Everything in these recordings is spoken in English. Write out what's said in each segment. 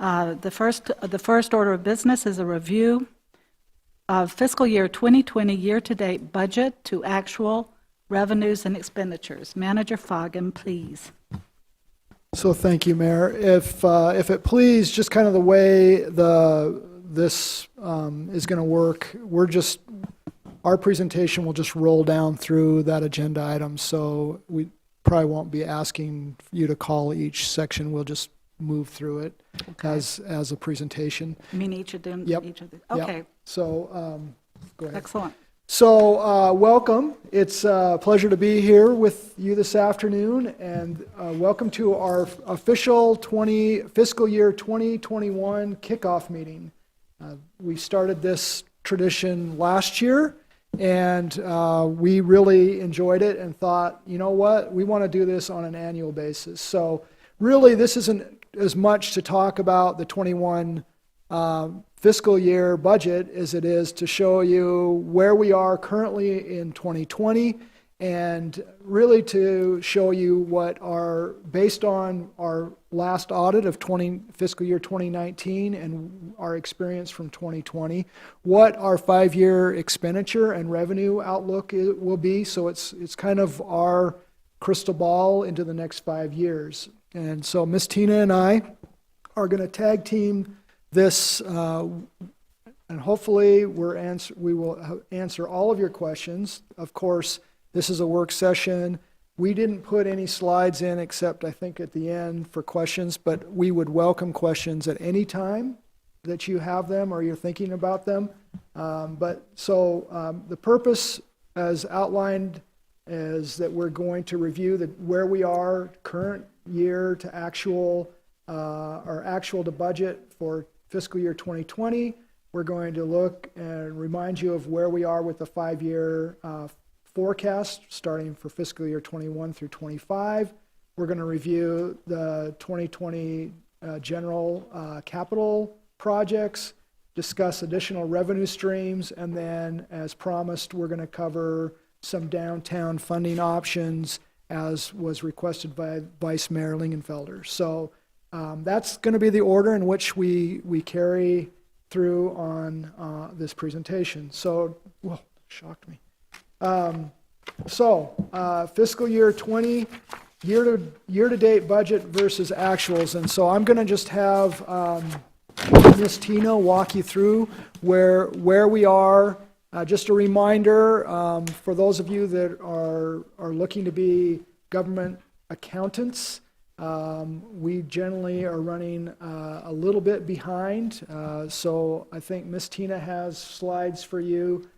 The first order of business is a review of fiscal year 2020 year-to-date budget to actual revenues and expenditures. Manager Foggin, please. So thank you, Mayor. If it please, just kind of the way this is going to work, our presentation will just roll down through that agenda item. So we probably won't be asking you to call each section. We'll just move through it as a presentation. You mean each of them? Yep. Each of them. Okay. Yep. So go ahead. Excellent. So welcome. It's a pleasure to be here with you this afternoon, and welcome to our official fiscal year 2021 kickoff meeting. We started this tradition last year, and we really enjoyed it and thought, you know what, we want to do this on an annual basis. So really, this isn't as much to talk about the 21 fiscal year budget as it is to show you where we are currently in 2020, and really to show you what based on our last audit of fiscal year 2019 and our experience from 2020, what our 5-year expenditure and revenue outlook will be. So it's kind of our crystal ball into the next 5 years. And so Miss Tina and I are going to tag team this, and hopefully we will answer all of your questions. Of course, this is a work session. We didn't put any slides in except I think at the end for questions, but we would welcome questions at any time that you have them or you're thinking about them. The purpose as outlined is that we're going to review where we are current year to actual, or actual to budget for fiscal year 2020. We're going to look and remind you of where we are with the 5-year forecast starting for fiscal year 21 through 25. We're going to review the 2020 general capital projects, discuss additional revenue streams, and then, as promised, we're going to cover some downtown funding options as was requested by Vice Mayor Lingenfelder. So that's going to be the order in which we carry through on this presentation. So, whoa, shocked me. Fiscal year 20, year-to-date budget versus actuals. And so I'm going to just have Ms. Tina walk you through where we are. Just a reminder, for those of you that are looking to be government accountants, we generally are running a little bit behind. So I think Ms. Tina has slides for you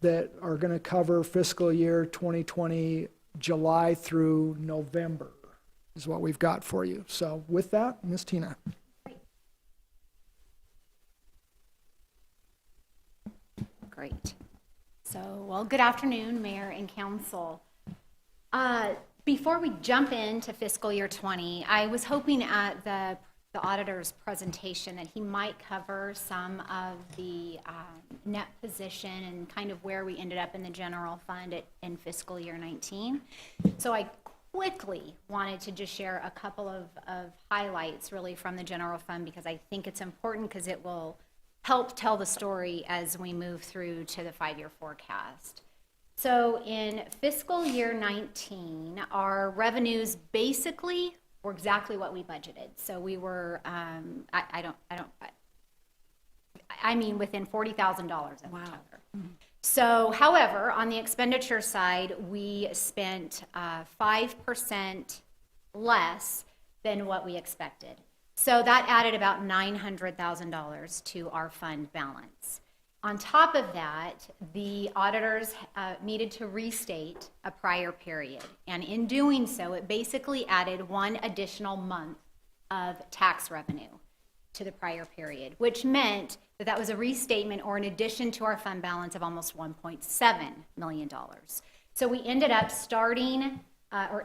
that are going to cover fiscal year 2020, July through November is what we've got for you. So with that, Ms. Tina. Great. So, well, good afternoon, Mayor and Council. Before we jump into fiscal year 20, I was hoping at the auditor's presentation that he might cover some of the net position and kind of where we ended up in the general fund in fiscal year 19. So I quickly wanted to just share a couple of highlights really from the general fund, because I think it's important because it will help tell the story as we move through to the 5-year forecast. So in fiscal year 19, our revenues basically were exactly what we budgeted. So we were, I mean within $40,000 of each other. So, however, on the expenditure side, we spent 5% less than what we expected. So that added about $900,000 to our fund balance. On top of that, the auditors needed to restate a prior period. And in doing so, it basically added one additional month of tax revenue to the prior period, which meant that that was a restatement or an addition to our fund balance of almost $1.7 million. So we ended up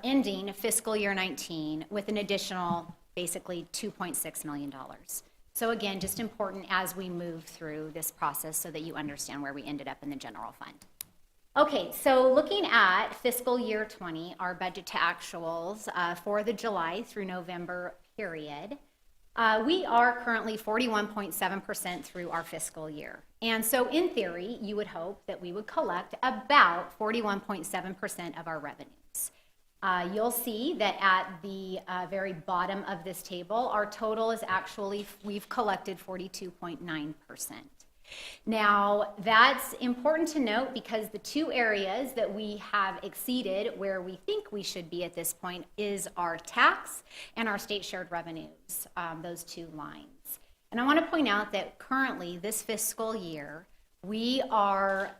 ending fiscal year 19 with an additional basically $2.6 million. So again, just important as we move through this process so that you understand where we ended up in the general fund. Okay, so looking at fiscal year 20, our budget to actuals for the July through November period, We are currently 41.7% through our fiscal year. And so in theory, you would hope that we would collect about 41.7% of our revenues. You'll see that at the very bottom of this table, our total is actually, we've collected 42.9%. Now, that's important to note because the two areas that we have exceeded where we think we should be at this point is our tax and our state shared revenues, those two lines. And I want to point out that currently this fiscal year, our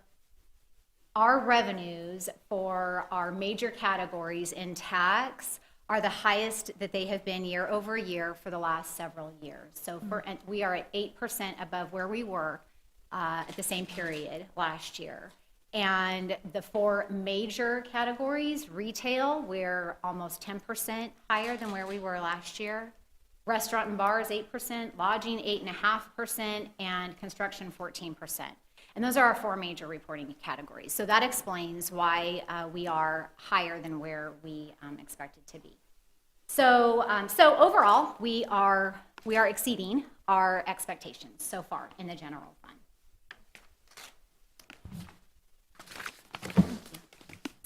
revenues for our major categories in tax are the highest that they have been year over year for the last several years. So we are at 8% above where we were at the same period last year. And the four major categories, retail, we're almost 10% higher than where we were last year. Restaurant and bars, 8%, lodging, 8.5%, and construction, 14%. And those are our four major reporting categories. So that explains why we are higher than where we expected to be. So overall, we are exceeding our expectations so far in the general fund.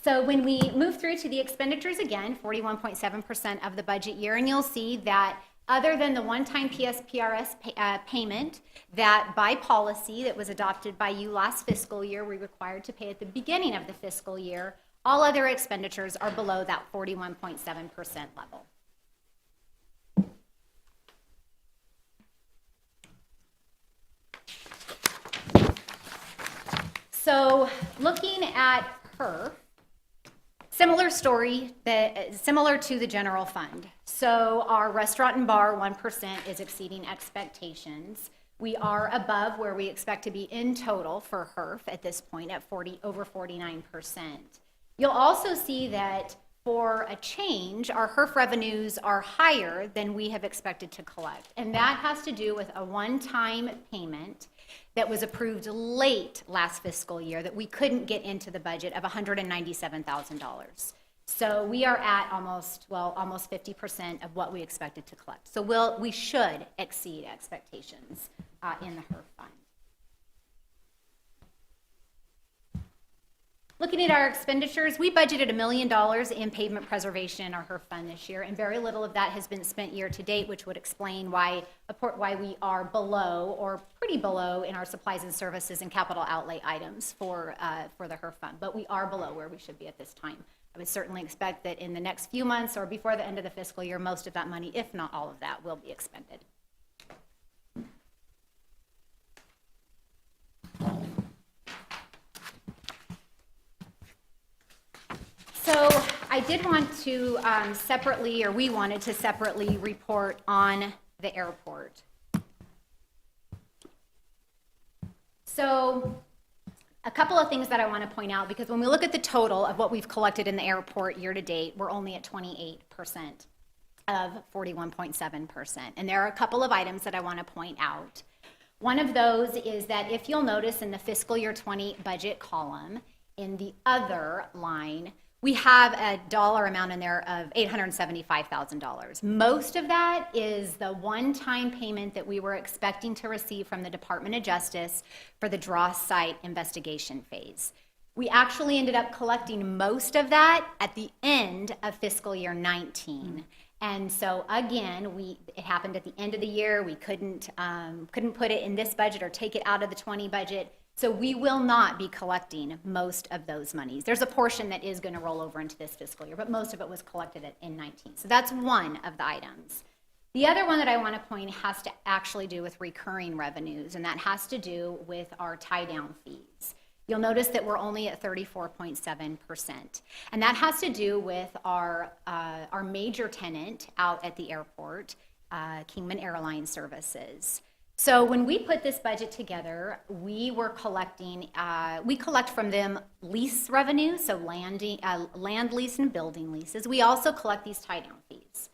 So when we move through to the expenditures again, 41.7% of the budget year, and you'll see that other than the one-time PSPRS payment that by policy that was adopted by you last fiscal year, we required to pay at the beginning of the fiscal year, all other expenditures are below that 41.7% level. So looking at HURF, similar story, similar to the general fund. So our restaurant and bar 1% is exceeding expectations. We are above where we expect to be in total for HURF at this point at over 49%. You'll also see that for a change, our HURF revenues are higher than we have expected to collect. And that has to do with a one-time payment that was approved late last fiscal year that we couldn't get into the budget of $197,000. So we are at almost 50% of what we expected to collect. So we should exceed expectations in the HURF fund. Looking at our expenditures, we budgeted $1 million in pavement preservation in our HURF fund this year, and very little of that has been spent year to date, which would explain why we are below or pretty below in our supplies and services and capital outlay items for the HURF fund. But we are below where we should be at this time. I would certainly expect that in the next few months or before the end of the fiscal year, most of that money, if not all of that, will be expended. So I did want to we wanted to separately report on the airport. So a couple of things that I want to point out, because when we look at the total of what we've collected in the airport year to date, we're only at 28% of 41.7%. And there are a couple of items that I want to point out. One of those is that if you'll notice in the fiscal year 20 budget column, in the other line, we have a dollar amount in there of $875,000. Most of that is the one-time payment that we were expecting to receive from the Department of Justice for the draw site investigation phase. We actually ended up collecting most of that at the end of fiscal year 19. And so again, it happened at the end of the year. We couldn't put it in this budget or take it out of the 20 budget. So we will not be collecting most of those monies. There's a portion that is going to roll over into this fiscal year, but most of it was collected in 19. So that's one of the items. The other one that I want to point has to actually do with recurring revenues, and that has to do with our tie-down fees. You'll notice that we're only at 34.7%, and that has to do with our major tenant out at the airport, Kingman Airline Services. So when we put this budget together, we collect from them lease revenue, so land lease and building leases. We also collect these tie-down fees.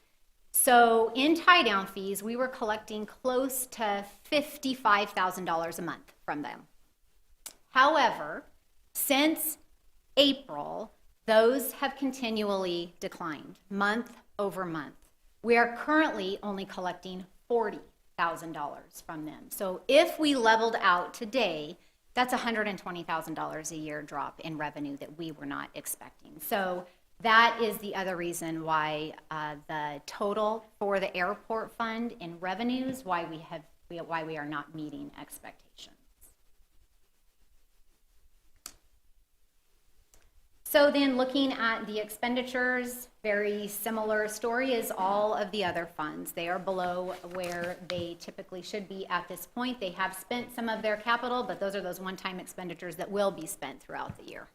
So in tie-down fees, we were collecting close to $55,000 a month from them. However, since April, those have continually declined month over month. We are currently only collecting $40,000 from them. So if we leveled out today, that's $120,000 a year drop in revenue that we were not expecting. So that is the other reason why the total for the airport fund in revenues, why we are not meeting expectations. So then looking at the expenditures, very similar story as all of the other funds. They are below where they typically should be at this point. They have spent some of their capital, but those are those one-time expenditures that will be spent throughout the year.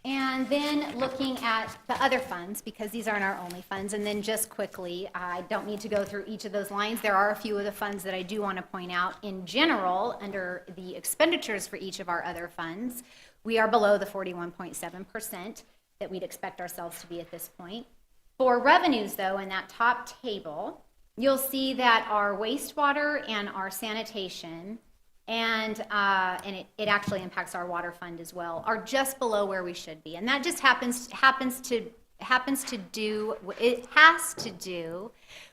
And then looking at the other funds, because these aren't our only funds, and then just quickly, I don't need to go through each of those lines. There are a few of the funds that I do want to point out. In general, under the expenditures for each of our other funds, we are below the 41.7% that we'd expect ourselves to be at this point. For revenues, though, in that top table, you'll see that our wastewater and our sanitation and it actually impacts our water fund as well, are just below where we should be. And that just has to do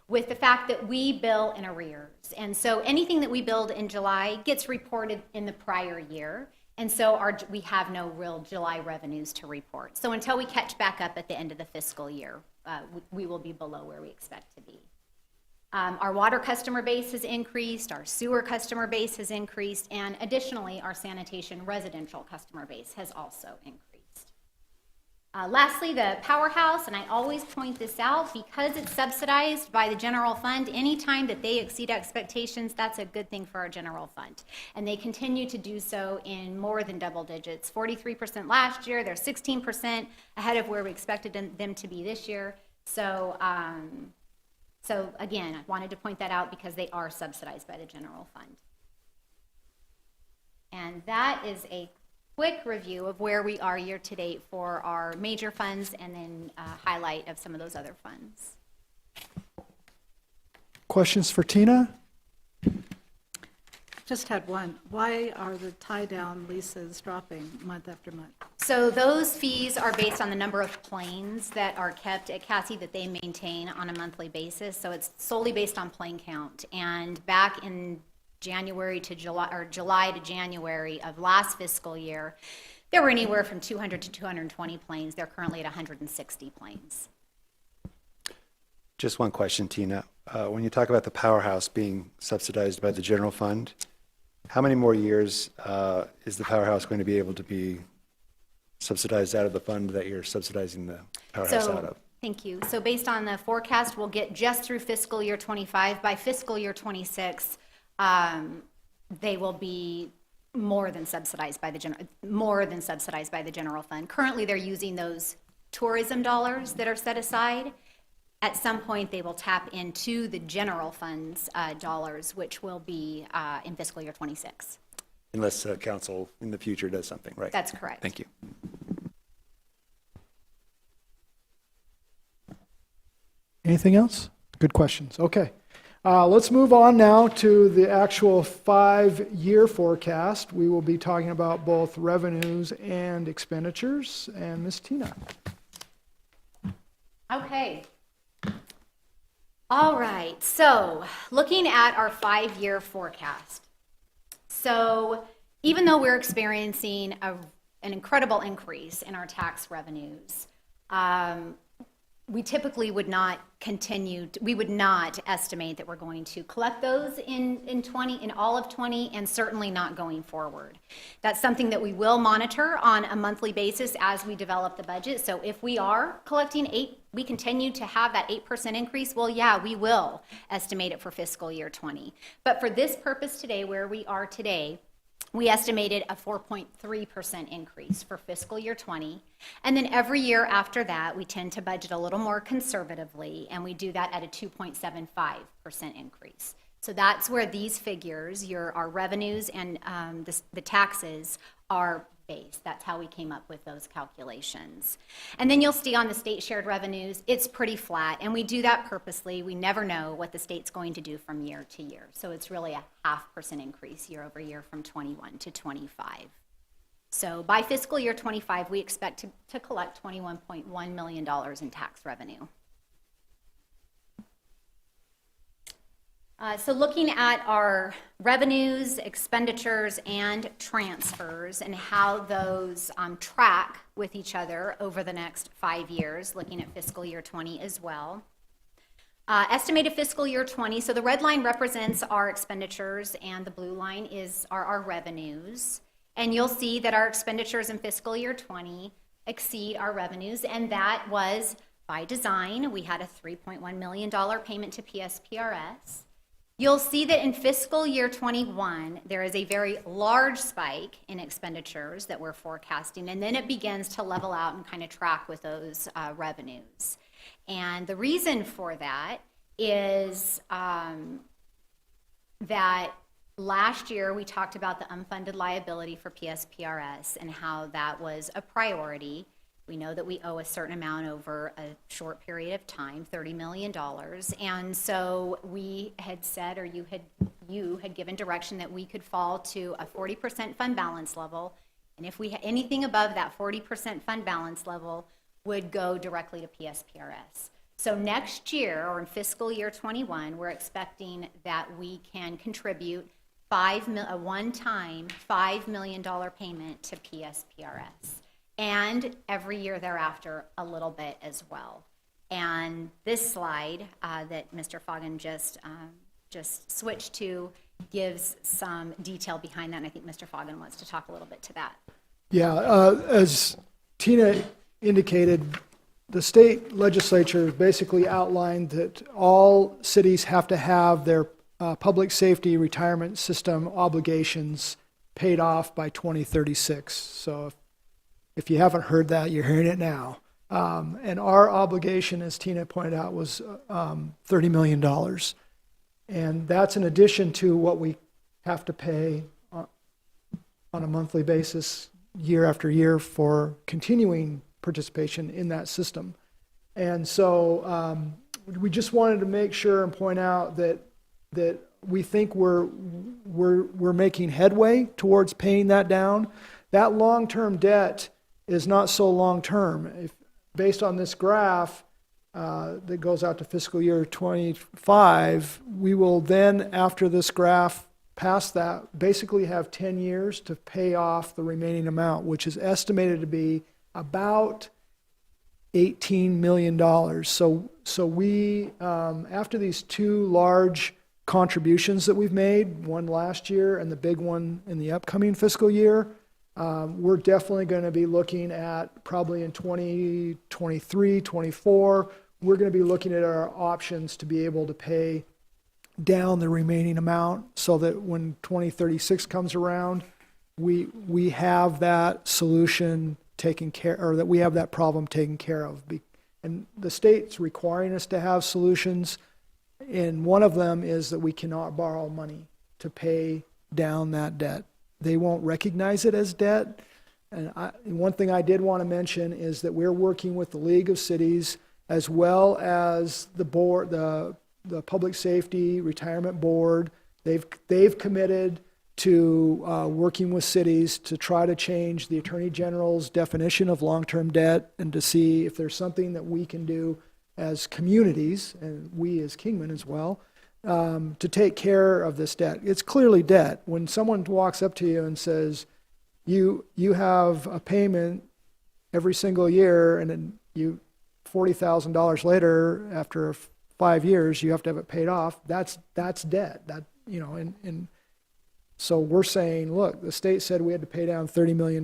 with the fact that we bill in arrears. And so anything that we billed in July gets reported in the prior year. And so we have no real July revenues to report. So until we catch back up at the end of the fiscal year, we will be below where we expect to be. Our water customer base has increased, our sewer customer base has increased, and additionally, our sanitation residential customer base has also increased. Lastly, the powerhouse, and I always point this out, because it's subsidized by the general fund, anytime that they exceed expectations, that's a good thing for our general fund. And they continue to do so in more than double digits. 43% last year, they're 16% ahead of where we expected them to be this year. So again, I wanted to point that out because they are subsidized by the general fund. And that is a quick review of where we are year to date for our major funds, and then a highlight of some of those other funds. Questions for Tina? Just had one. Why are the tie-down leases dropping month after month? So those fees are based on the number of planes that are kept at CASI that they maintain on a monthly basis. So it's solely based on plane count. And back in January to July, or July to January of last fiscal year, there were anywhere from 200 to 220 planes. They're currently at 160 planes. Just one question, Tina. When you talk about the powerhouse being subsidized by the general fund, how many more years is the powerhouse going to be able to be subsidized out of the fund that you're subsidizing the powerhouse out of? Thank you. So based on the forecast, we'll get just through fiscal year 25. By fiscal year 26, they will be more than subsidized by the general fund. Currently, they're using those tourism dollars that are set aside. At some point, they will tap into the general fund's dollars, which will be in fiscal year 26. Unless council in the future does something, right? That's correct. Thank you. Anything else? Good questions. Okay. Let's move on now to the actual 5-year forecast. We will be talking about both revenues and expenditures. And Ms. Tina. Okay. All right. So looking at our 5-year forecast. So even though we're experiencing an incredible increase in our tax revenues, we typically would not we would not estimate that we're going to collect those in all of 20, and certainly not going forward. That's something that we will monitor on a monthly basis as we develop the budget. So if we are collecting we continue to have that 8% increase, well, yeah, we will estimate it for fiscal year 20. But for this purpose today, where we are today, we estimated a 4.3% increase for fiscal year 20. And then every year after that, we tend to budget a little more conservatively, and we do that at a 2.75% increase. So that's where these figures, our revenues and the taxes, are based. That's how we came up with those calculations. And then you'll see on the state shared revenues, it's pretty flat, and we do that purposely. We never know what the state's going to do from year to year. So it's really a 0.5% increase year over year from 21 to 25. So by fiscal year 25, we expect to collect $21.1 million in tax revenue. So looking at our revenues, expenditures, and transfers and how those track with each other over the next 5 years, looking at fiscal year 20 as well. Estimated fiscal year 20, so the red line represents our expenditures and the blue line are our revenues. And you'll see that our expenditures in fiscal year 20 exceed our revenues, and that was by design. We had a $3.1 million payment to PSPRS. You'll see that in fiscal year 21, there is a very large spike in expenditures that we're forecasting, and then it begins to level out and kind of track with those revenues. And the reason for that is that last year we talked about the unfunded liability for PSPRS and how that was a priority. We know that we owe a certain amount over a short period of time, $30 million. And so we had said, or you had given direction that we could fall to a 40% fund balance level. And if we had anything above that 40% fund balance level would go directly to PSPRS. So next year, or in fiscal year 21, we're expecting that we can contribute a one-time $5 million payment to PSPRS. And every year thereafter, a little bit as well. And this slide that Mr. Foggin just switched to gives some detail behind that, and I think Mr. Foggin wants to talk a little bit to that. Yeah, as Tina indicated, the state legislature basically outlined that all cities have to have their public safety retirement system obligations paid off by 2036. So if you haven't heard that, you're hearing it now. And our obligation, as Tina pointed out, was $30 million. And that's in addition to what we have to pay on a monthly basis, year after year, for continuing participation in that system. And so we just wanted to make sure and point out that we think we're making headway towards paying that down. That long-term debt is not so long-term. Based on this graph that goes out to fiscal year 25, we will then, after this graph past that, basically have 10 years to pay off the remaining amount, which is estimated to be about $18 million. So we, after these two large contributions that we've made, one last year and the big one in the upcoming fiscal year, we're definitely going to be looking at, probably in 2023, 24, we're going to be looking at our options to be able to pay down the remaining amount so that when 2036 comes around, we have that solution taken care, or that we have that problem taken care of. And the state's requiring us to have solutions, and one of them is that we cannot borrow money to pay down that debt. They won't recognize it as debt. And one thing I did want to mention is that we're working with the League of Cities as well as the board, the Public Safety Retirement Board. They've committed to working with cities to try to change the Attorney General's definition of long-term debt and to see if there's something that we can do as communities, and we as Kingman as well, to take care of this debt. It's clearly debt. When someone walks up to you and says, you have a payment every single year, and then you $40,000 later, after 5 years, you have to have it paid off, that's debt. That, you know, and so we're saying, look, the state said we had to pay down $30 million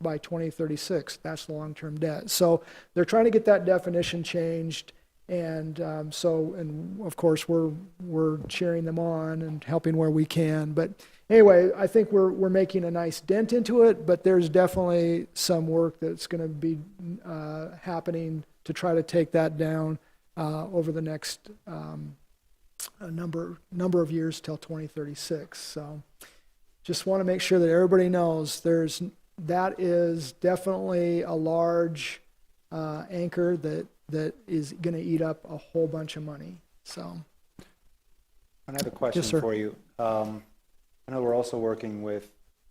by 2036. That's long-term debt. So they're trying to get that definition changed. And and of course we're cheering them on and helping where we can. But anyway, I think we're making a nice dent into it, but there's definitely some work that's going to be happening to try to take that down over the next number of years till 2036. So just want to make sure that everybody knows that is definitely a large anchor that is going to eat up a whole bunch of money. So I have a question Yes, sir. for you. I know we're also working with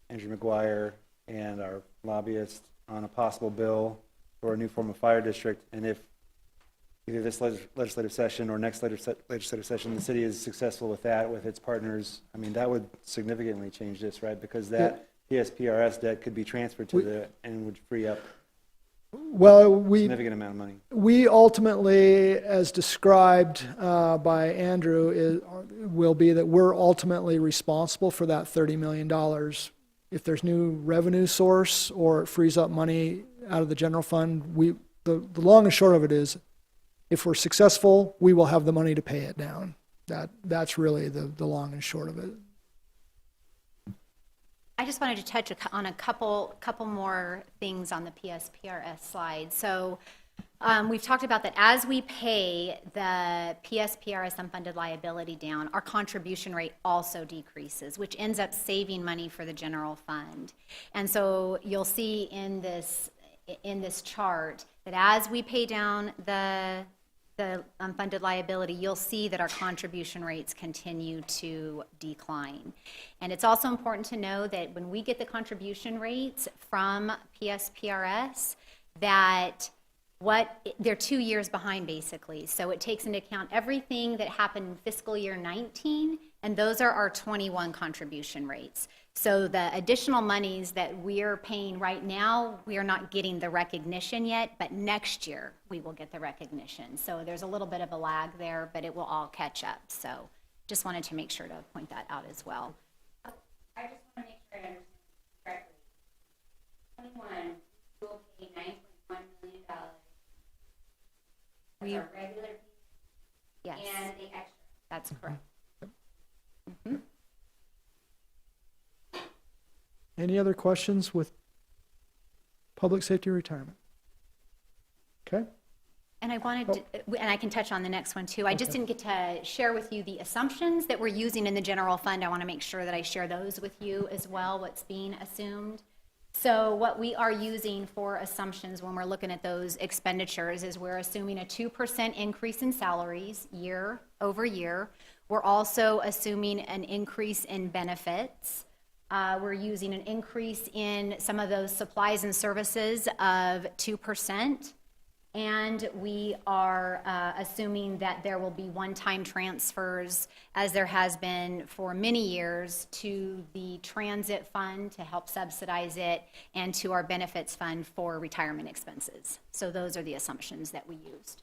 Andrew McGuire and our lobbyists on a possible bill for a new form of fire district. And if either this legislative session or next legislative session, the city is successful with that, with its partners, I mean, that would significantly change this, right? Because that PSPRS debt could be transferred to and would free up Well, a significant amount of money. we ultimately, as described by Andrew, will be that we're ultimately responsible for that $30 million. If there's new revenue source or it frees up money out of the general fund, the long and short of it is, if we're successful, we will have the money to pay it down. That's really the long and short of it. I just wanted to touch on a couple more things on the PSPRS slide. So we've talked about that as we pay the PSPRS unfunded liability down, our contribution rate also decreases, which ends up saving money for the general fund. And so you'll see in this chart that as we pay down the unfunded liability, you'll see that our contribution rates continue to decline. And it's also important to know that when we get the contribution rates from PSPRS, that they're 2 years behind basically. So it takes into account everything that happened in fiscal year 19, and those are our 21 contribution rates. So the additional monies that we're paying right now, we are not getting the recognition yet, but next year we will get the recognition. So there's a little bit of a lag there, but it will all catch up. So just wanted to make sure to point that out as well. I just want to make sure I understand correctly. 21, we will pay $9.1 million. That's our regular Yes, and the extra. that's correct. Any other questions with public safety retirement? Okay. And I wanted to, and I can touch on the next one too. I just didn't get to share with you the assumptions that we're using in the general fund. I want to make sure that I share those with you as well, what's being assumed. So what we are using for assumptions when we're looking at those expenditures is we're assuming a 2% increase in salaries year over year. We're also assuming an increase in benefits. We're using an increase in some of those supplies and services of 2%. And we are assuming that there will be one-time transfers, as there has been for many years, to the transit fund to help subsidize it and to our benefits fund for retirement expenses. So those are the assumptions that we used.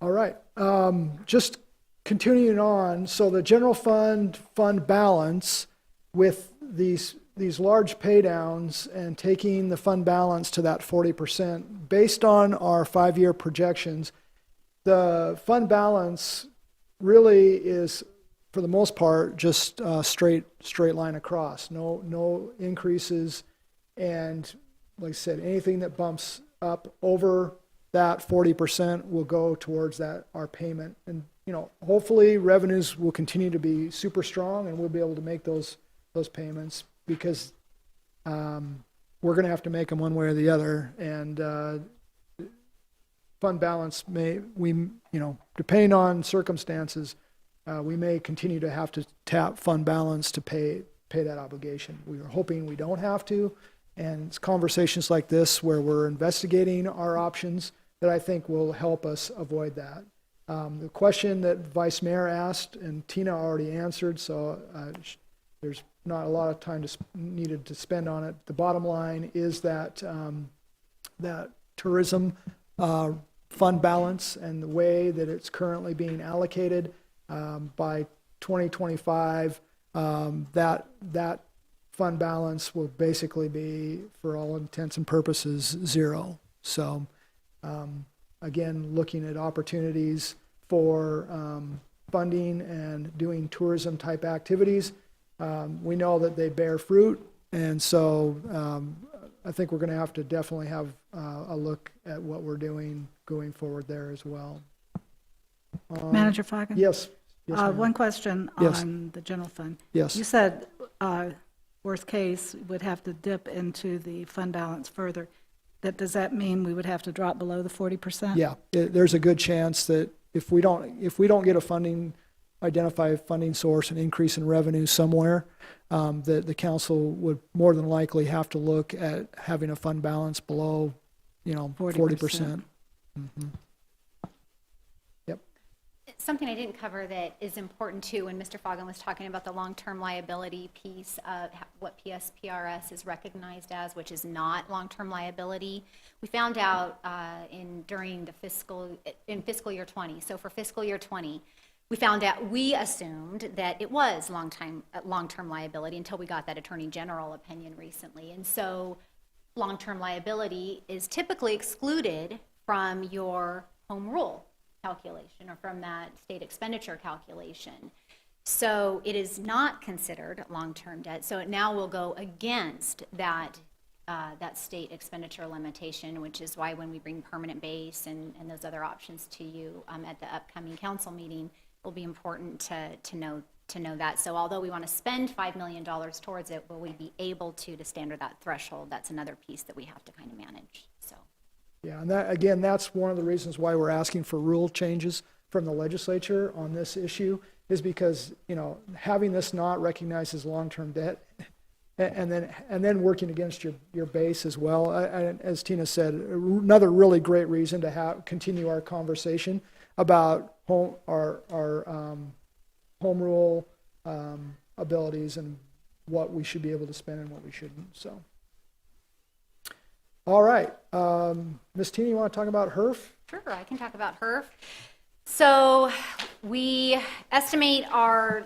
All right. Just continuing on, so the general fund balance with these large pay downs and taking the fund balance to that 40%, based on our 5-year projections, the fund balance really is, for the most part, just a straight line across. No increases, and like I said, anything that bumps up over that 40% will go towards our payment. And hopefully revenues will continue to be super strong, and we'll be able to make those payments, because we're going to have to make them one way or the other. And fund balance depending on circumstances, we may continue to have to tap fund balance to pay that obligation. We are hoping we don't have to, and it's conversations like this where we're investigating our options that I think will help us avoid that. The question that Vice Mayor asked, and Tina already answered, so there's not a lot of time needed to spend on it. The bottom line is that that tourism fund balance and the way that it's currently being allocated, by 2025, that fund balance will basically be, for all intents and purposes, zero. So again, looking at opportunities for funding and doing tourism type activities. We know that they bear fruit, and so I think we're going to have to definitely have a look at what we're doing going forward there as well. Manager Foggin? Yes. Yes, ma'am. One question Yes. on the general fund. Yes. You said worst case would have to dip into the fund balance further. Does that mean we would have to drop below the 40%? Yeah, there's a good chance that if we don't get a funding identify a funding source and increase in revenue somewhere, the council would more than likely have to look at having a fund balance below, 40%. Mhm. Yep. Something I didn't cover that is important too, when Mr. Foggin was talking about the long-term liability piece of what PSPRS is recognized as, which is not long-term liability. We found out during the fiscal year 20. So for fiscal year 20, we assumed that it was long-term liability until we got that Attorney General opinion recently. And so long-term liability is typically excluded from your home rule calculation or from that state expenditure calculation. So it is not considered long-term debt. So it now will go against that state expenditure limitation, which is why when we bring permanent base and those other options to you at the upcoming council meeting, it will be important to know that. So although we want to spend $5 million towards it, will we be able to standard that threshold? That's another piece that we have to kind of manage. So. Yeah, and that, again, that's one of the reasons why we're asking for rule changes from the legislature on this issue, is because, having this not recognized as long-term debt and then working against your base as well. As Tina said, another really great reason to continue our conversation about our home rule abilities and what we should be able to spend and what we shouldn't. So, all right, Ms. Tina, you want to talk about HURF? Sure, I can talk about HURF. So we estimate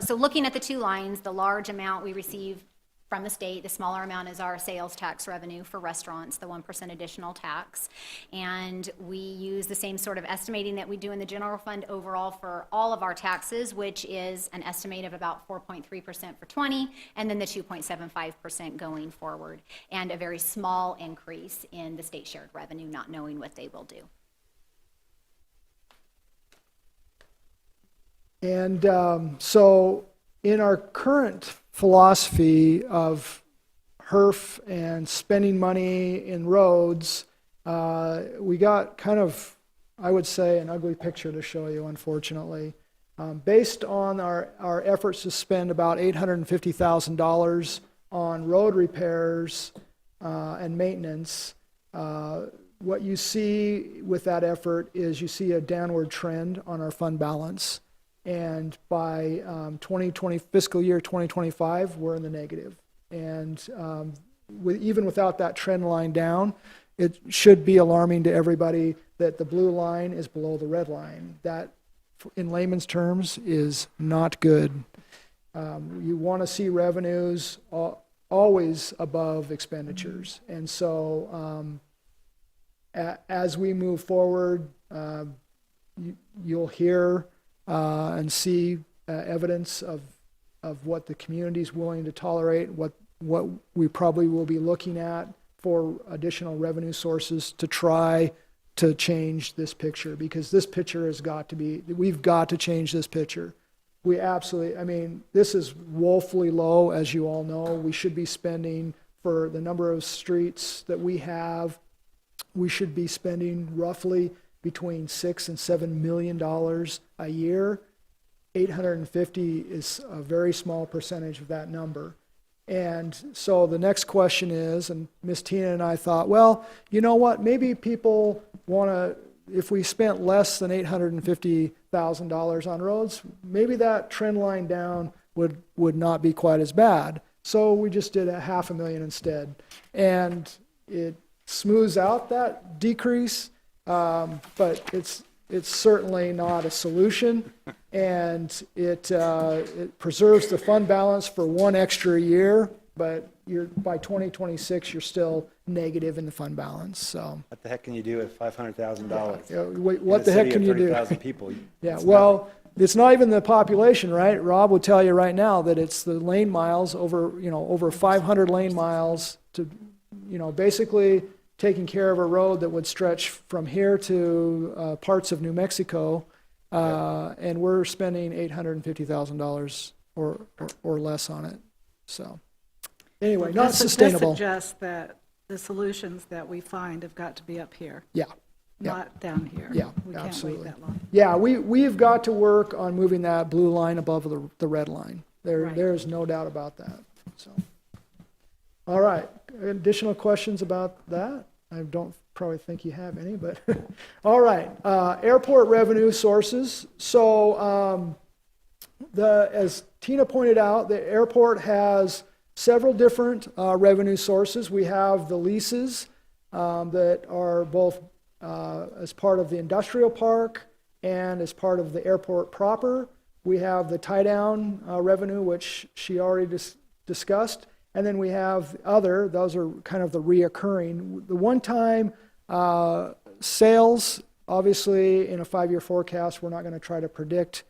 so looking at the two lines, the large amount we receive from the state, the smaller amount is our sales tax revenue for restaurants, the 1% additional tax. And we use the same sort of estimating that we do in the general fund overall for all of our taxes, which is an estimate of about 4.3% for 20, and then the 2.75% going forward, and a very small increase in the state shared revenue, not knowing what they will do. And so in our current philosophy of HURF and spending money in roads, we got kind of, I would say, an ugly picture to show you, unfortunately. Based on our efforts to spend about $850,000 on road repairs and maintenance, what you see with that effort is you see a downward trend on our fund balance. And by fiscal year 2025, we're in the negative. And even without that trend line down, it should be alarming to everybody that the blue line is below the red line. That, in layman's terms, is not good. You want to see revenues always above expenditures. And so as we move forward, you'll hear and see evidence of what the community is willing to tolerate, what we probably will be looking at for additional revenue sources to try to change this picture, because this picture we've got to change this picture. We absolutely, this is woefully low, as you all know. We should be spending, for the number of streets that we have, we should be spending roughly between $6 and $7 million a year. 850 is a very small percentage of that number. And so the next question is, and Ms. Tina and I thought, well, you know what, maybe people want to, if we spent less than $850,000 on roads, maybe that trend line down would not be quite as bad. So we just did $500,000 instead. And it smooths out that decrease, but it's certainly not a solution, and it preserves the fund balance for one extra year, but by 2026 you're still negative in the fund balance. So What the heck can you do with $500,000? What the heck can you do? 30,000 people. Yeah, well, it's not even the population, right? Rob will tell you right now that it's the lane miles, over 500 lane miles to, basically taking care of a road that would stretch from here to parts of New Mexico, and we're spending $850,000 or less on it. So anyway, not sustainable. This suggests that the solutions that we find have got to be up here. Yeah, not down here. Yeah, We can't absolutely. wait that long. Yeah, we've got to work on moving that blue line above the red line. Right. There's no doubt about that, so. All right, additional questions about that? I don't probably think you have any, but, all right. Airport revenue sources. So, as Tina pointed out, the airport has several different revenue sources. We have the leases that are both as part of the industrial park and as part of the airport proper. We have the tie-down revenue, which she already discussed. And then we have those are kind of the reoccurring. The one-time sales, obviously in a 5-year forecast, we're not going to try to predict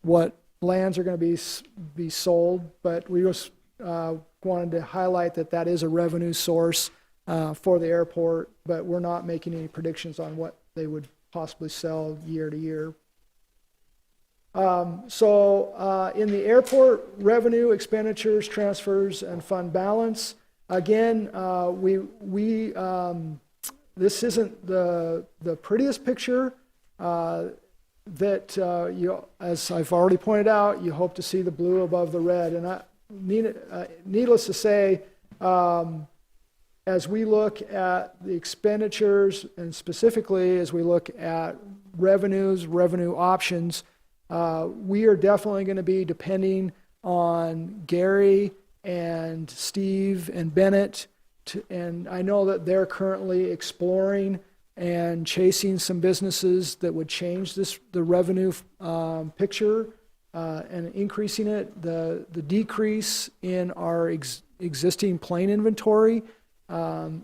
what lands are going to be sold, but we just wanted to highlight that is a revenue source for the airport, but we're not making any predictions on what they would possibly sell year to year. So in the airport revenue, expenditures, transfers, and fund balance, again, this isn't the prettiest picture that as I've already pointed out, you hope to see the blue above the red. And needless to say, as we look at the expenditures, and specifically as we look at revenue options, we are definitely going to be depending on Gary and Steve and Bennett, and I know that they're currently exploring and chasing some businesses that would change the revenue picture and increasing it. The decrease in our existing plane inventory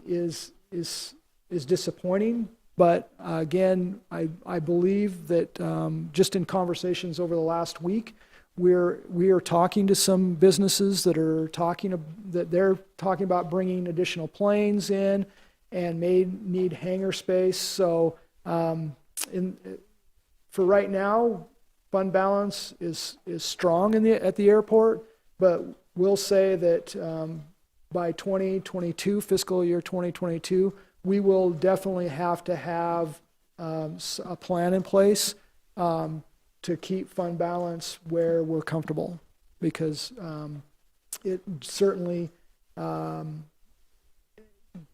is disappointing. But again, I believe that just in conversations over the last week, we are talking to some businesses that they're talking about bringing additional planes in and may need hangar space. So for right now, fund balance is strong at the airport, but we'll say that by 2022, fiscal year 2022, we will definitely have to have a plan in place to keep fund balance where we're comfortable, because it certainly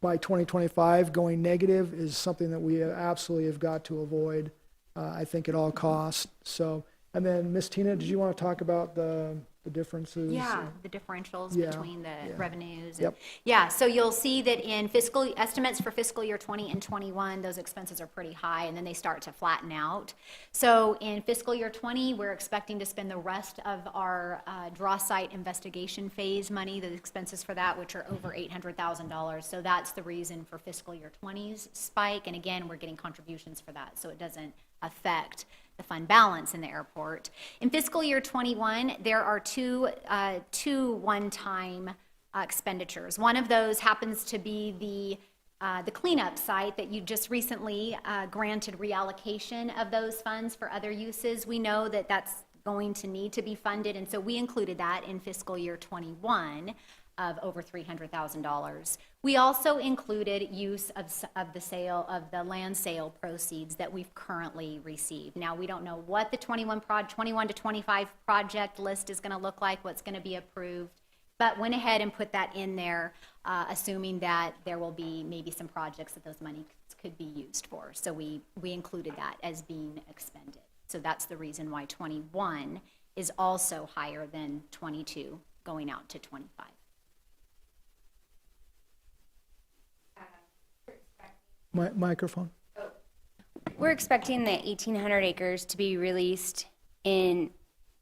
by 2025 going negative is something that we absolutely have got to avoid, I think, at all costs. So, and then Miss Tina, did you want to talk about the differences? Yeah, the differentials Yeah, between the yeah. revenues. Yep. Yeah, so you'll see that in fiscal estimates for fiscal year 20 and 21, those expenses are pretty high, and then they start to flatten out. So in fiscal year 20, we're expecting to spend the rest of our draw site investigation phase money, the expenses for that, which are over $800,000. So that's the reason for fiscal year 20's spike. And again, we're getting contributions for that, so it doesn't affect the fund balance in the airport. In fiscal year 21, there are two one-time expenditures. One of those happens to be the cleanup site that you just recently granted reallocation of those funds for other uses. We know that that's going to need to be funded, and so we included that in fiscal year 21 of over $300,000. We also included use of the sale of the land sale proceeds that we've currently received. Now, we don't know what the 21 to 25 project list is going to look like, what's going to be approved, but went ahead and put that in there, assuming that there will be maybe some projects that those monies could be used for. So we included that as being expended. So that's the reason why 21 is also higher than 22 going out to 25. Microphone. We're expecting the 1,800 acres to be released in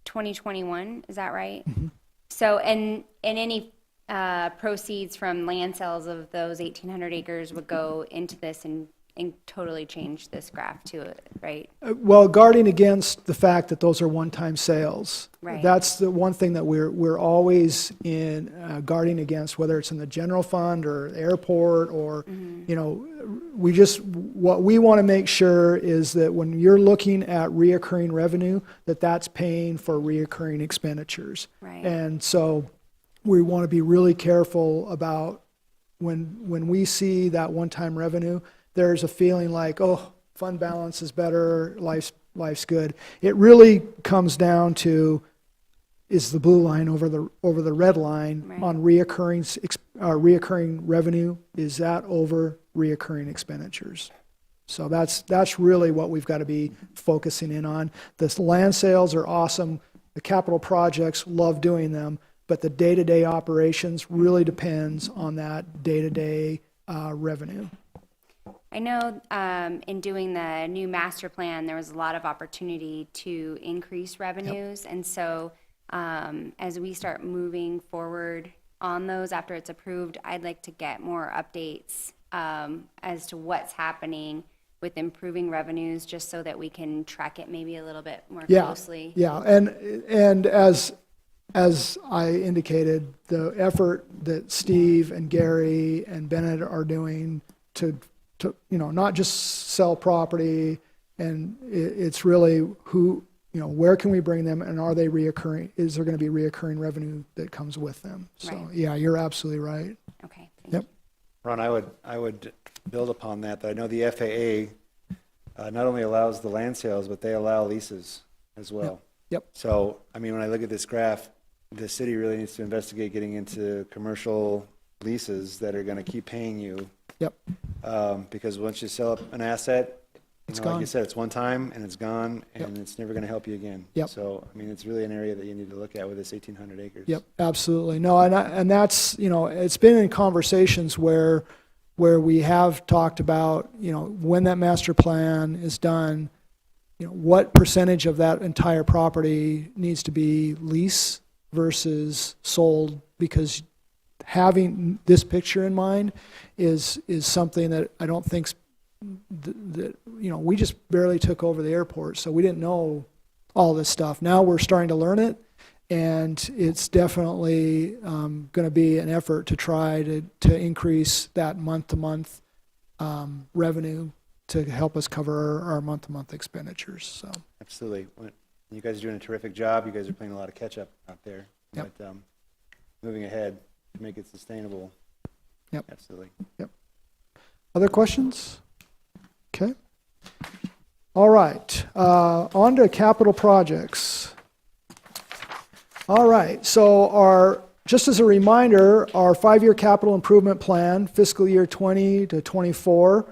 2021, is that right? Mm-hmm. So, and any proceeds from land sales of those 1,800 acres would go into this and totally change this graph to it, right? Well, guarding against the fact that those are one-time sales. Right. That's the one thing that we're always in guarding against, whether it's in the general fund or airport or, you know, what we want to make sure is that when you're looking at reoccurring revenue, that's paying for reoccurring expenditures. Right. And so we want to be really careful about when we see that one-time revenue, there's a feeling like, oh, fund balance is better, life's good. It really comes down to, is the blue line over the red line Right. on reoccurring revenue, is that over reoccurring expenditures? So that's really what we've got to be focusing in on. The land sales are awesome. The capital projects, love doing them, but the day-to-day operations really depends on that day-to-day revenue. I know in doing the new master plan, there was a lot of opportunity to increase revenues. And so as we start moving forward on those after it's approved, I'd like to get more updates as to what's happening with improving revenues, just so that we can track it maybe a little bit more closely. Yeah, and as I indicated, the effort that Steve and Gary and Bennett are doing to not just sell property, and it's really where can we bring them, and are they reoccurring? Is there going to be reoccurring revenue that comes with them? So Right. yeah, you're absolutely right. Okay. Yep. Ron, I would build upon that. I know the FAA not only allows the land sales, but they allow leases as well. Yep. So, I mean, when I look at this graph, the city really needs to investigate getting into commercial leases that are going to keep paying you. Yep. Because once you sell up an asset, It's like you gone. said, it's one time and it's gone, and Yep. it's never going to help you again. Yep. So, I mean, it's really an area that you need to look at with this 1,800 acres. Yep, absolutely. No, and that's, it's been in conversations where we have talked about, when that master plan is done, what percentage of that entire property needs to be lease versus sold, because having this picture in mind is something that I don't think that we just barely took over the airport, so we didn't know all this stuff. Now we're starting to learn it, and it's definitely going to be an effort to try to increase that month-to-month revenue to help us cover our month-to-month expenditures. So Absolutely. You guys are doing a terrific job. You guys are playing a lot of catch-up out there. Yep. But moving ahead to make it sustainable. Yep. Absolutely. other questions? Okay. All right. On to capital projects. All right. So just as a reminder, our 5-year capital improvement plan, fiscal year 20 to 24,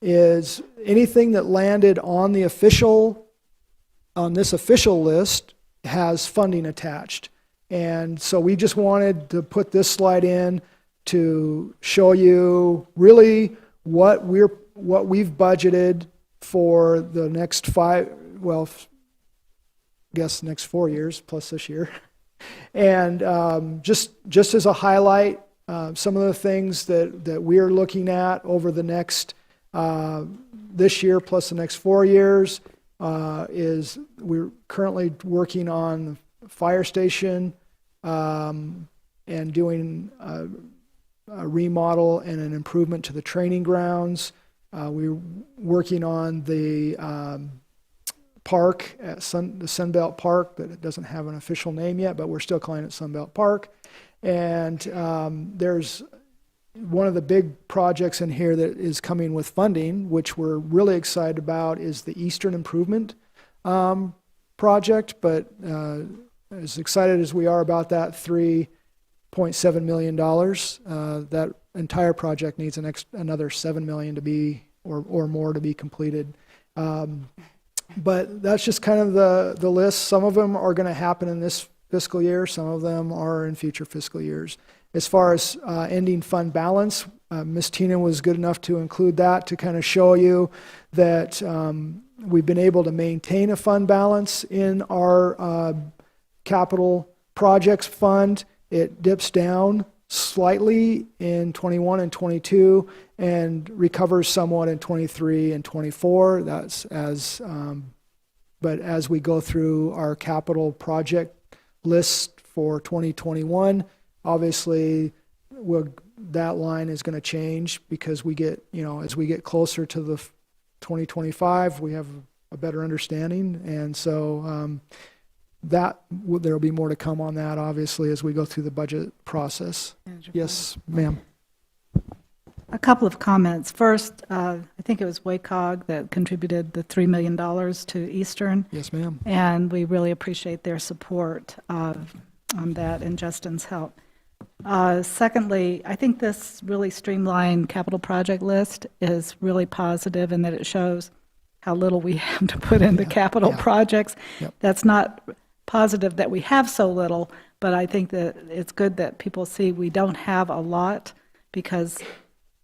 is anything that landed on this official list has funding attached. And so we just wanted to put this slide in to show you really what we've budgeted for the next next 4 years plus this year. And just as a highlight, some of the things that we're looking at over the next this year plus the next 4 years is we're currently working on the fire station and doing a remodel and an improvement to the training grounds. We're working on the park at the Sunbelt Park, that it doesn't have an official name yet, but we're still calling it Sunbelt Park. And there's one of the big projects in here that is coming with funding, which we're really excited about, is the Eastern Improvement project. But as excited as we are about that $3.7 million, that entire project needs another $7 million to be, or more, to be completed. But that's just kind of the list. Some of them are going to happen in this fiscal year. Some of them are in future fiscal years. As far as ending fund balance, Ms. Tina was good enough to include that to kind of show you that we've been able to maintain a fund balance in our capital projects fund. It dips down slightly in 21 and 22 and recovers somewhat in 23 and 24. That's but as we go through our capital project list for 2021, obviously that line is going to change because we get, as we get closer to the 2025, we have a better understanding. And so there will be more to come on that, obviously, as we go through the budget process. Yes, ma'am. A couple of comments. First, I think it was WACOG that contributed the $3 million to Eastern, Yes, ma'am. and we really appreciate their support on that and Justin's help. Secondly, I think this really streamlined capital project list is really positive in that it shows how little we have to put into capital projects. Yep. That's not positive that we have so little, but I think that it's good that people see we don't have a lot, because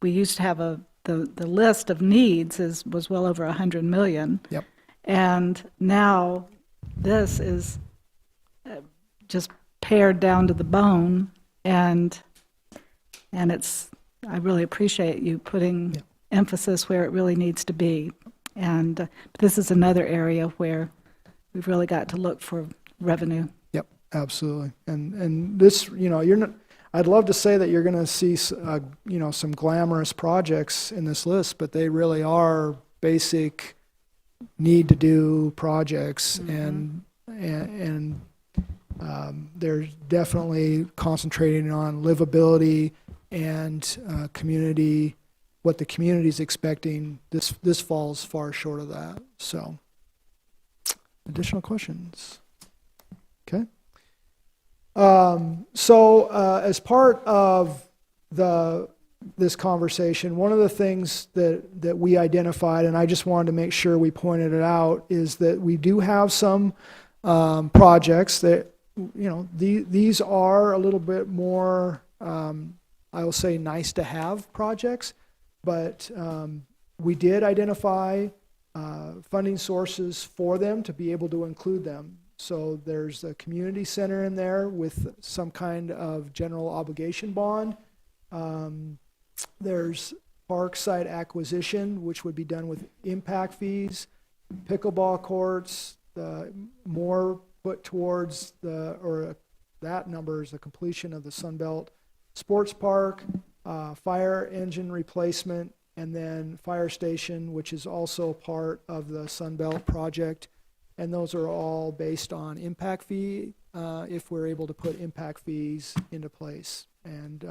we used to have the list of needs was well over 100 million. Yep. And now this is just pared down to the bone, and it's, I really appreciate you putting emphasis where it really needs to be. And this is another area where we've really got to look for revenue. Yep, absolutely. And this, you're not, I'd love to say that you're going to see, some glamorous projects in this list, but they really are basic need to do projects, and they're definitely concentrating on livability and community. What the community is expecting, this falls far short of that. So, additional questions? Okay. As part of this conversation, one of the things that we identified, and I just wanted to make sure we pointed it out, is that we do have some projects that, these are a little bit more, I will say, nice to have projects, but we did identify funding sources for them to be able to include them. So there's a community center in there with some kind of general obligation bond. There's park site acquisition, which would be done with impact fees, pickleball courts, more put towards that number is the completion of the Sunbelt Sports Park, fire engine replacement, and then fire station, which is also part of the Sunbelt project. And those are all based on impact fee, if we're able to put impact fees into place. And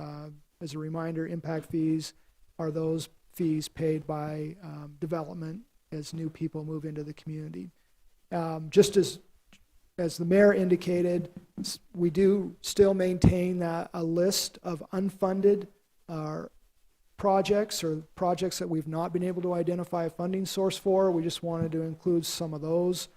as a reminder, impact fees are those fees paid by development as new people move into the community. Just as the mayor indicated, we do still maintain a list of unfunded projects or projects that we've not been able to identify a funding source for. We just wanted to include some of those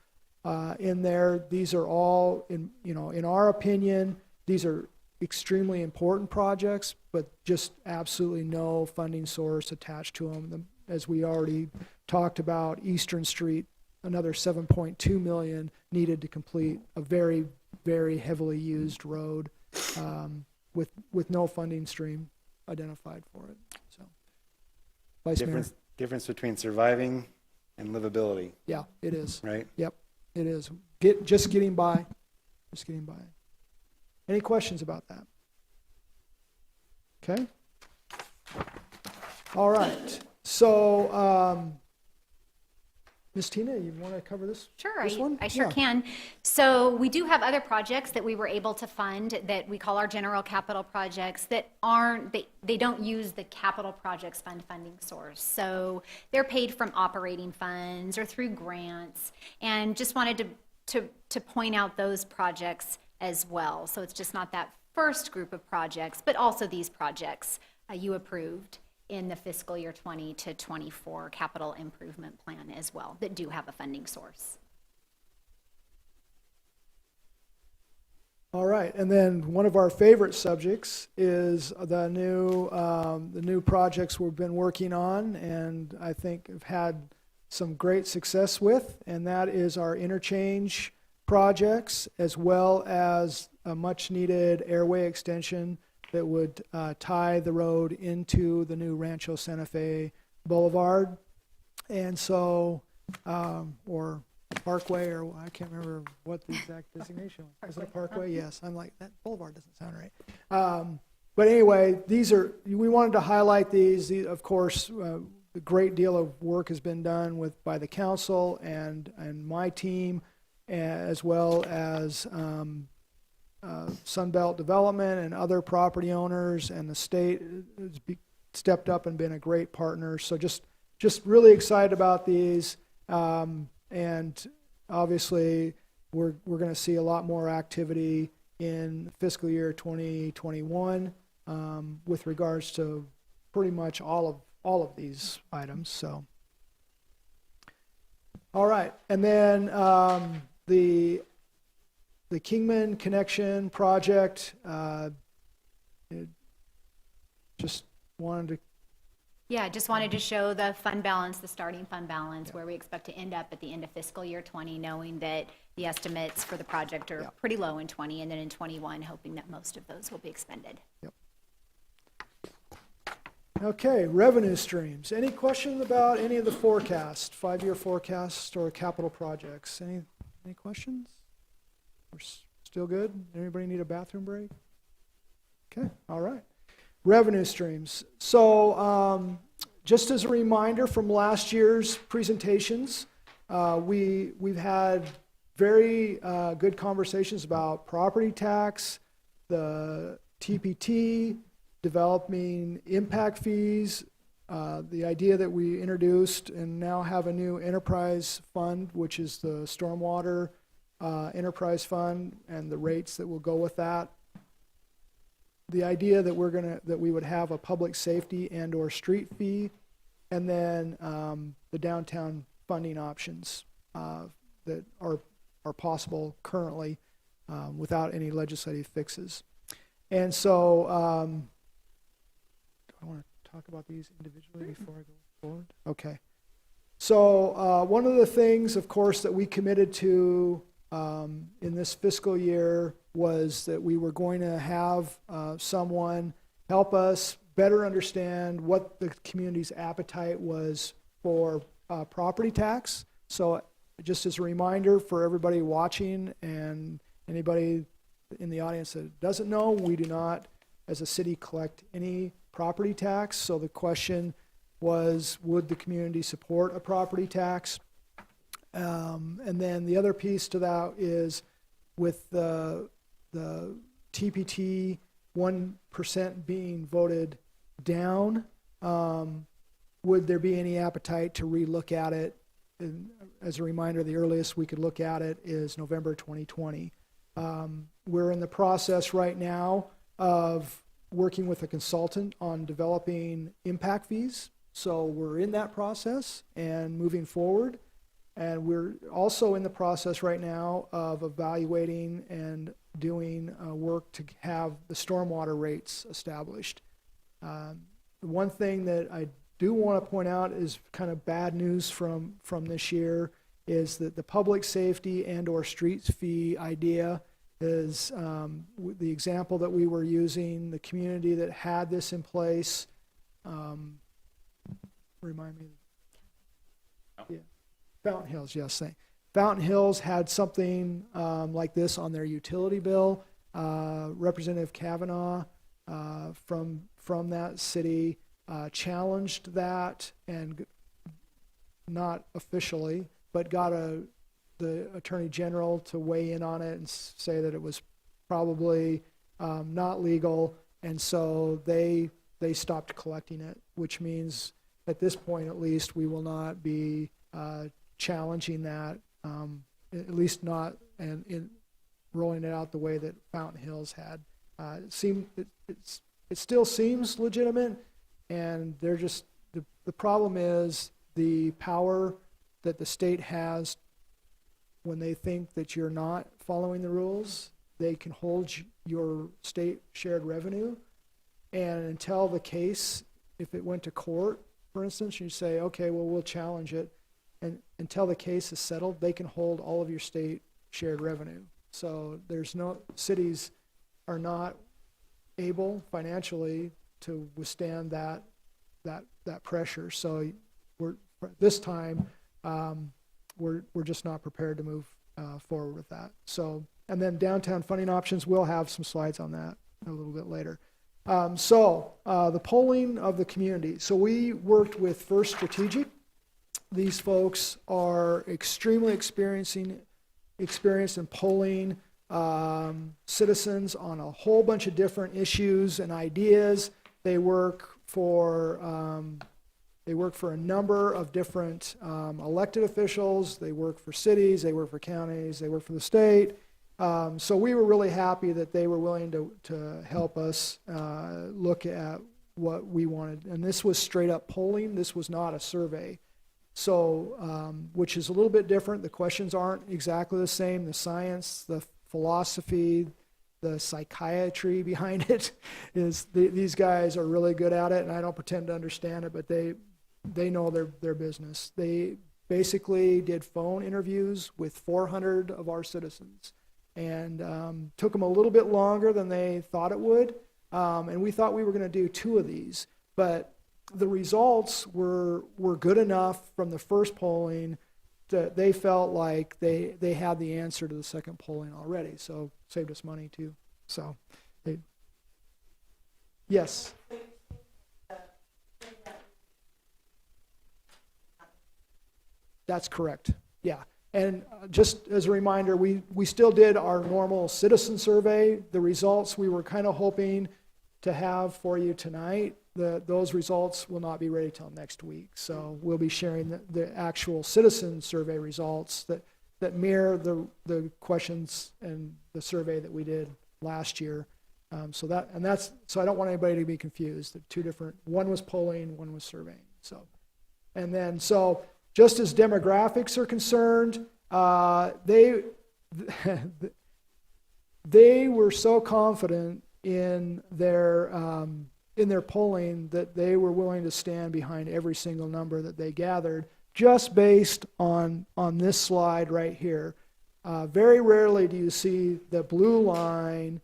in there. These are all, in our opinion, these are extremely important projects, but just absolutely no funding source attached to them. As we already talked about, Eastern Street, another 7.2 million needed to complete a very, very heavily used road with no funding stream identified for it. So, Vice Mayor. Difference between surviving and livability, Yeah, it is. right? Yep, it is. Just getting by. Just getting by. Any questions about that? Okay. All right. So, Ms. Tina, you want to cover this? Sure, This one? I sure Yeah. can. So we do have other projects that we were able to fund that we call our general capital projects that aren't, they don't use the capital projects fund funding source. So they're paid from operating funds or through grants, and just wanted to point out those projects as well. So it's just not that first group of projects, but also these projects you approved in the fiscal year 20 to 24 capital improvement plan as well, that do have a funding source. All right, and then one of our favorite subjects is the new projects we've been working on, and I think have had some great success with, and that is our interchange projects, as well as a much-needed airway extension that would tie the road into the new Rancho Santa Fe Boulevard. And so, or Parkway, or I can't remember what the exact designation was. Was it Parkway? Yes. I'm like, that Boulevard doesn't sound right. But anyway, we wanted to highlight these. Of course, a great deal of work has been done by the council and my team, as well as Sunbelt Development and other property owners, and the state has stepped up and been a great partner. So just really excited about these. And obviously, we're going to see a lot more activity in fiscal year 2021 with regards to pretty much all of these items. So, all right, and then the Kingman connection project. Just wanted to. Yeah, just wanted to show the fund balance, the starting fund balance, where we expect to end up at the end of fiscal year 20, knowing that the estimates for the project are pretty low in 20, and then in 21, hoping that most of those will be expended. Yep. Okay, revenue streams. Any questions about any of the forecast, 5-year forecast or capital projects? Any questions? We're still good? Anybody need a bathroom break? Okay, all right. Revenue streams. So just as a reminder from last year's presentations, we've had very good conversations about property tax, the TPT, developing impact fees, the idea that we introduced and now have a new enterprise fund, which is the stormwater enterprise fund, and the rates that will go with that. The idea that we would have a public safety and/or street fee, and then the downtown funding options that are possible currently without any legislative fixes. And so, do I want to talk about these individually before I go forward? Okay. So one of the things, of course, that we committed to in this fiscal year was that we were going to have someone help us better understand what the community's appetite was for property tax. So just as a reminder for everybody watching and anybody in the audience that doesn't know, we do not, as a city, collect any property tax. So the question was, would the community support a property tax? And then the other piece to that is with the TPT 1% being voted down, would there be any appetite to relook at it? And as a reminder, the earliest we could look at it is November 2020. We're in the process right now of working with a consultant on developing impact fees. So we're in that process and moving forward. And we're also in the process right now of evaluating and doing work to have the stormwater rates established. The one thing that I do want to point out is kind of bad news from this year is that the public safety and/or streets fee idea is the example that we were using, the community that had this in place. Remind me. Yeah. Fountain Hills, yes. Fountain Hills had something like this on their utility bill. Representative Kavanaugh from that city challenged that, and not officially, but got the Attorney General to weigh in on it and say that it was probably not legal, and so they stopped collecting it, which means at this point at least we will not be challenging that, at least not and rolling it out the way that Fountain Hills had. It still seems legitimate, and they're just the problem is the power that the state has when they think that you're not following the rules. They can hold your state shared revenue, and until the case, if it went to court, for instance, you say, okay, well, we'll challenge it. And until the case is settled, they can hold all of your state shared revenue. So cities are not able financially to withstand that pressure. So this time we're just not prepared to move forward with that. So, and then downtown funding options, we'll have some slides on that a little bit later. The polling of the community. So we worked with First Strategic. These folks are extremely experienced in polling citizens on a whole bunch of different issues and ideas. They work they work for a number of different elected officials. They work for cities, they work for counties, they work for the state. So we were really happy that they were willing to help us look at what we wanted. And this was straight up polling. This was not a survey. So, which is a little bit different. The questions aren't exactly the same. The science, the philosophy, the psychiatry behind it is these guys are really good at it, and I don't pretend to understand it, but they know their business. They basically did phone interviews with 400 of our citizens, and took them a little bit longer than they thought it would, and we thought we were going to do 2 of these, but the results were good enough from the first polling that they felt like they had the answer to the second polling already, so saved us money too. So, yes. That's correct. Yeah. And just as a reminder, we still did our normal citizen survey. The results we were kind of hoping to have for you tonight. Those results will not be ready till next week. So we'll be sharing the actual citizen survey results that mirror the questions and the survey that we did last year. So I don't want anybody to be confused. The 2 different, one was polling, one was surveying. So just as demographics are concerned, they were so confident in their polling that they were willing to stand behind every single number that they gathered, just based on this slide right here. Very rarely do you see the blue line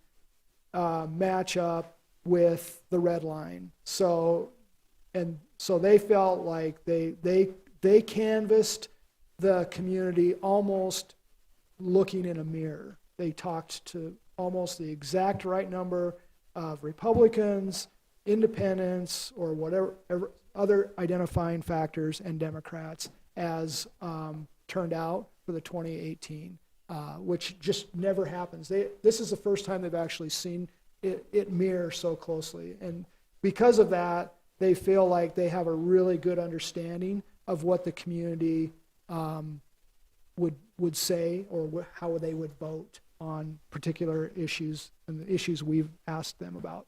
match up with the red line. So they felt like they canvassed the community almost looking in a mirror. They talked to almost the exact right number of Republicans, independents, or whatever other identifying factors, and Democrats as turned out for the 2018, which just never happens. This is the first time they've actually seen it mirror so closely. And because of that, they feel like they have a really good understanding of what the community would say, or how they would vote on particular issues and the issues we've asked them about.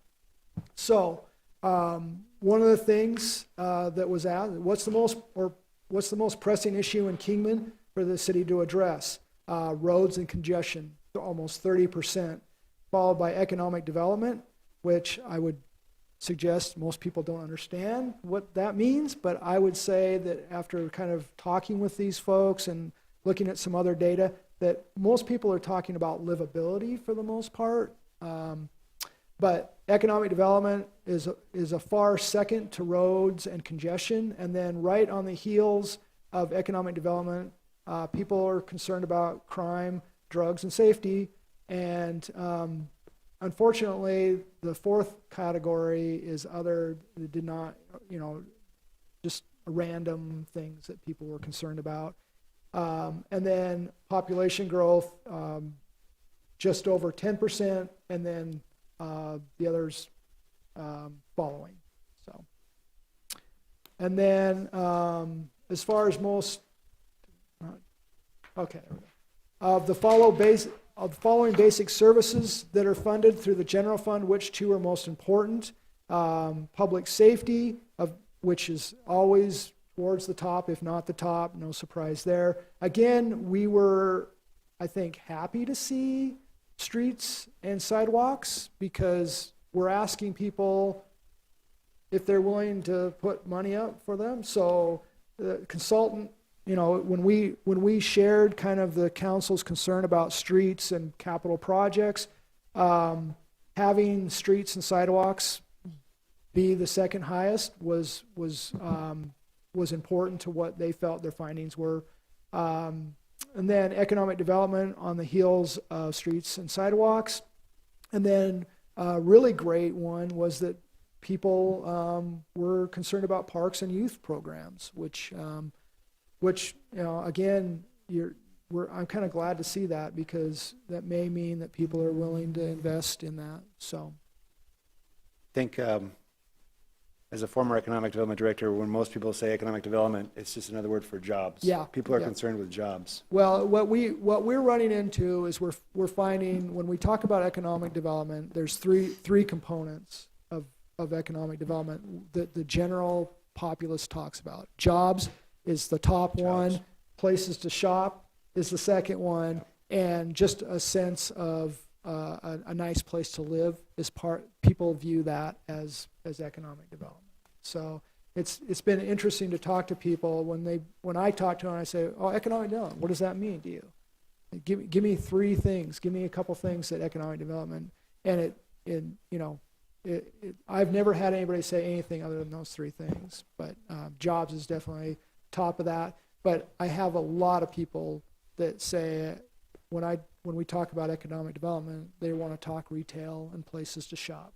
So one of the things that was asked, what's the most pressing issue in Kingman for the city to address? Roads and congestion, almost 30%, followed by economic development, which I would suggest most people don't understand what that means, but I would say that after kind of talking with these folks and looking at some other data, that most people are talking about livability for the most part. But economic development is a far second to roads and congestion. And then right on the heels of economic development, people are concerned about crime, drugs, and safety. And unfortunately, the 4th category is other, that did not, just random things that people were concerned about. And then population growth, just over 10%, and then the others following. So, and then as far as most, okay, of the following basic services that are funded through the general fund, which 2 are most important? Public safety, which is always towards the top, if not the top, no surprise there. Again, we were, I think, happy to see streets and sidewalks, because we're asking people if they're willing to put money up for them. So the consultant, when we shared kind of the council's concern about streets and capital projects, having streets and sidewalks be the second highest was important to what they felt their findings were. And then economic development on the heels of streets and sidewalks. And then a really great one was that people were concerned about parks and youth programs, which again, I'm kind of glad to see that, because that may mean that people are willing to invest in that. So I think as a former economic development director, when most people say economic development, it's just another word for jobs. Yeah, People are yeah. concerned with jobs. Well, what we're running into is we're finding when we talk about economic development, there's three components of economic development that the general populace talks about. Jobs is the top one, places to shop is the second one, and just a sense of a nice place to live is people view that as economic development. So it's been interesting to talk to people when I talk to them, I say, oh, economic development, what does that mean to you? Give me three things, give me a couple things that economic development, and I've never had anybody say anything other than those three things, but jobs is definitely top of that. But I have a lot of people that say when we talk about economic development, they want to talk retail and places to shop.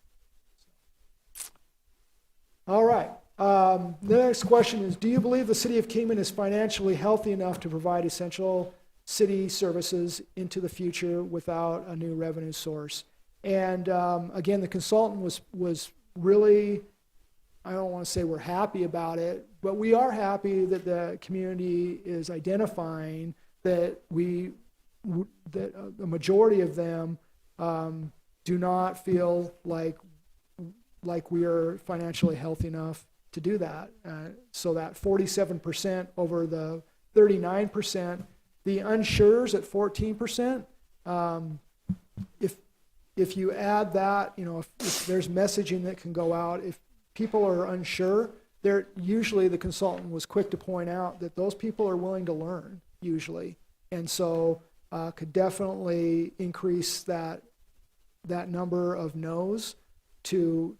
All right. The next question is, do you believe the city of Kingman is financially healthy enough to provide essential city services into the future without a new revenue source? And again, the consultant was really, I don't want to say we're happy about it, but we are happy that the community is identifying that that a majority of them do not feel like we are financially healthy enough to do that. So that 47% over the 39%, the unsures at 14%. If you add that, if there's messaging that can go out, if people are unsure, usually the consultant was quick to point out that those people are willing to learn usually, and so could definitely increase that number of no's to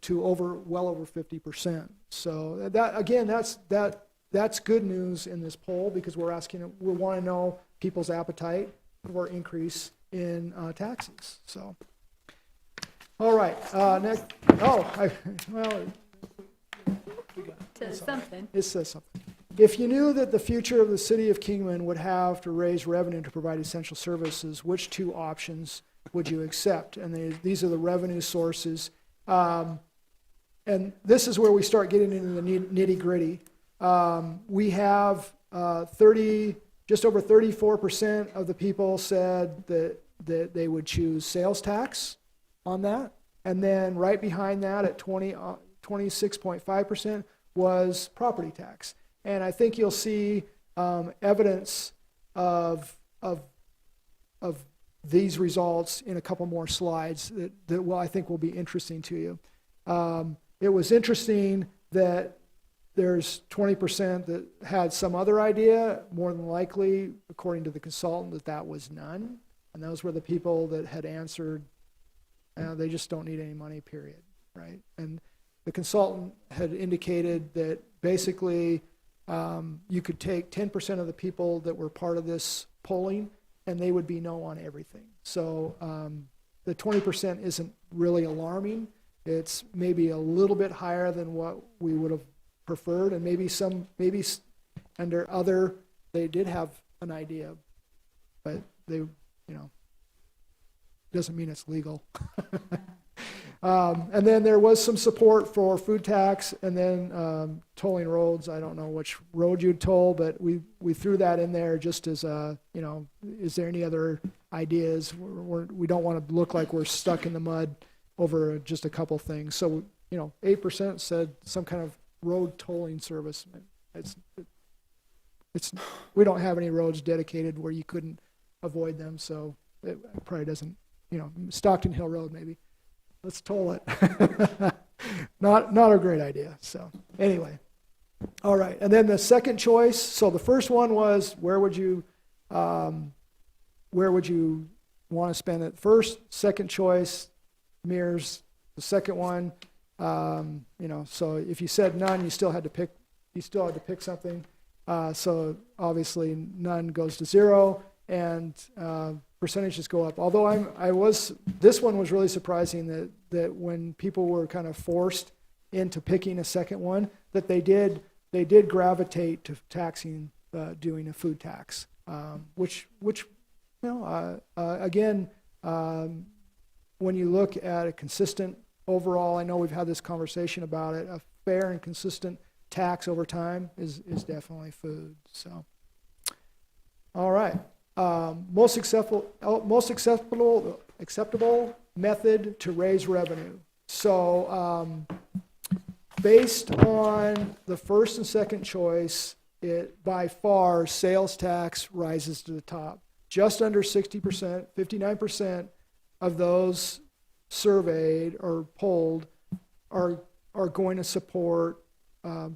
well over 50%. So that again, that's good news in this poll, because we want to know people's appetite for increase in taxes. So, all right, next. Says something. It says something. If you knew that the future of the city of Kingman would have to raise revenue to provide essential services, which two options would you accept? And these are the revenue sources. And this is where we start getting into the nitty gritty. We have just over 34% of the people said that they would choose sales tax on that. And then right behind that at 26.5% was property tax. And I think you'll see evidence of these results in a couple more slides that I think will be interesting to you. It was interesting that there's 20% that had some other idea, more than likely, according to the consultant, that was none. And those were the people that had answered, they just don't need any money, period, right? And the consultant had indicated that basically you could take 10% of the people that were part of this polling, and they would be no on everything. So the 20% isn't really alarming. It's maybe a little bit higher than what we would have preferred, and maybe under other, they did have an idea, but they, doesn't mean it's legal. And then there was some support for food tax, and then tolling roads. I don't know which road you'd toll, but we threw that in there just as is there any other ideas? We don't want to look like we're stuck in the mud over just a couple things. So 8% said some kind of road tolling service. It's we don't have any roads dedicated where you couldn't avoid them, so it probably doesn't. Stockton Hill Road maybe. Let's toll it. Not a great idea. So anyway, all right. And then the second choice. So the first one was where would you want to spend it first? Second choice mirrors the second one. So if you said none, you still had to pick something. So obviously none goes to zero, and percentages go up. Although this one was really surprising that when people were kind of forced into picking a second one, that they did gravitate to taxing, doing a food tax, which again, when you look at a consistent overall, I know we've had this conversation about it, a fair and consistent tax over time is definitely food. So, all right. Most acceptable method to raise revenue. So, based on the first and second choice, it by far sales tax rises to the top. Just under 60%, 59% of those surveyed or polled are going to support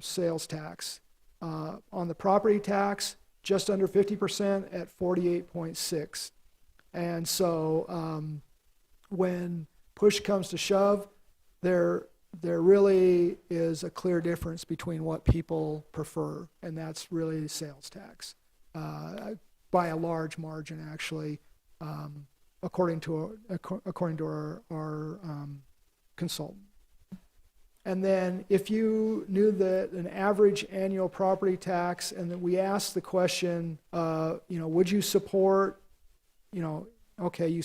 sales tax. On the property tax, just under 50% at 48.6. And so when push comes to shove, there really is a clear difference between what people prefer, and that's really sales tax by a large margin, actually, according to our consultant. And then if you knew that an average annual property tax, and then we asked the question, would you support, okay,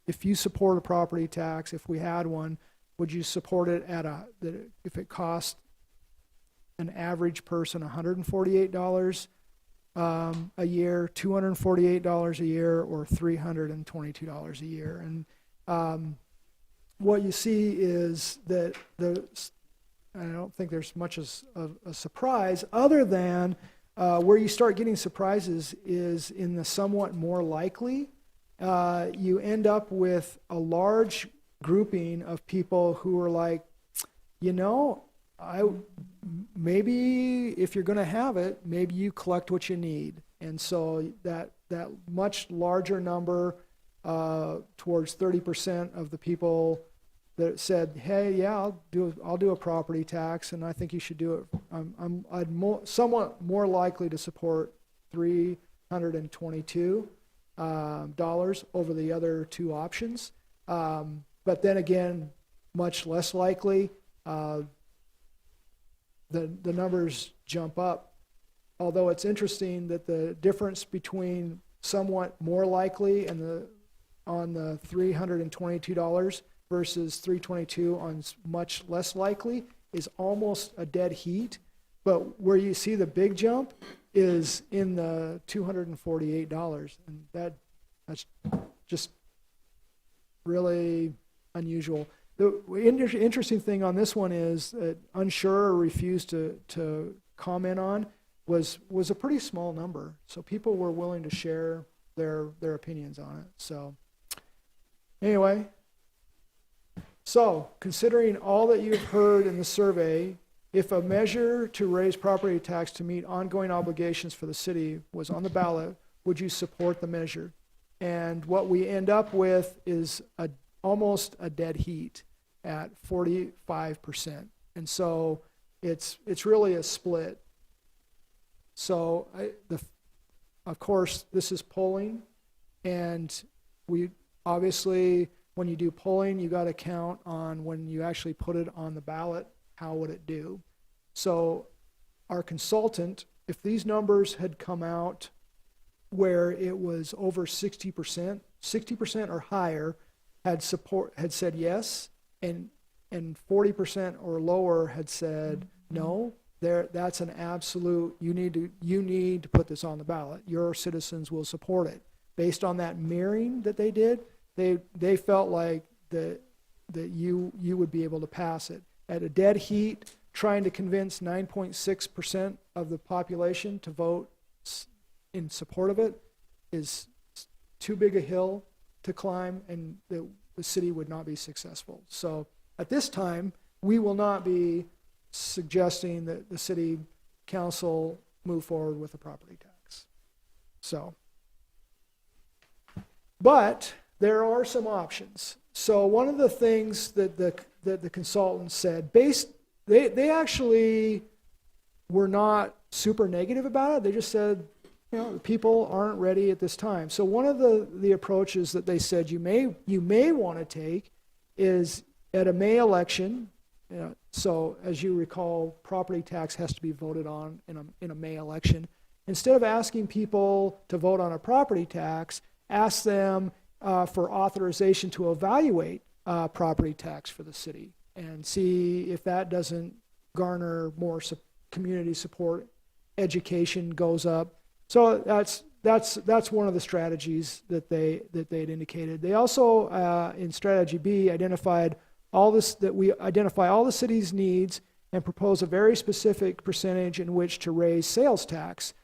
if you support a property tax, if we had one, would you support it if it cost an average person $148 a year, $248 a year, or $322 a year? And what you see is that I don't think there's much of a surprise, other than where you start getting surprises is in the somewhat more likely. You end up with a large grouping of people who are like, maybe if you're going to have it, maybe you collect what you need. And so that much larger number, towards 30% of the people that said, hey, yeah, I'll do a property tax, and I think you should do it. I'm somewhat more likely to support $322 over the other two options. But then again, much less likely. The numbers jump up. Although it's interesting that the difference between somewhat more likely and on the $322 versus $322 on much less likely is almost a dead heat. But where you see the big jump is in the $248, and that's just really unusual. The interesting thing on this one is that unsure or refused to comment on was a pretty small number. So people were willing to share their opinions on it. So anyway, so considering all that you've heard in the survey, if a measure to raise property tax to meet ongoing obligations for the city was on the ballot, would you support the measure? And what we end up with is almost a dead heat at 45%. And so it's really a split. So of course, this is polling, and we obviously, when you do polling, you got to count on when you actually put it on the ballot, how would it do? So our consultant, if these numbers had come out where it was over 60%, 60% or higher had said yes, and 40% or lower had said no, that's an absolute, you need to put this on the ballot. Your citizens will support it. Based on that mirroring that they did, they felt like that you would be able to pass it. At a dead heat, trying to convince 9.6% of the population to vote in support of it is too big a hill to climb, and the city would not be successful. So at this time, we will not be suggesting that the city council move forward with a property tax. So, but there are some options. So one of the things that the consultants said, they actually were not super negative about it. They just said, people aren't ready at this time. So one of the approaches that they said you may want to take is at a May election. So as you recall, property tax has to be voted on in a May election. Instead of asking people to vote on a property tax, ask them for authorization to evaluate property tax for the city, and see if that doesn't garner more community support. Education goes up. So that's one of the strategies that they'd indicated. They also in strategy B identified we identify all the city's needs and propose a very specific percentage in which to raise sales tax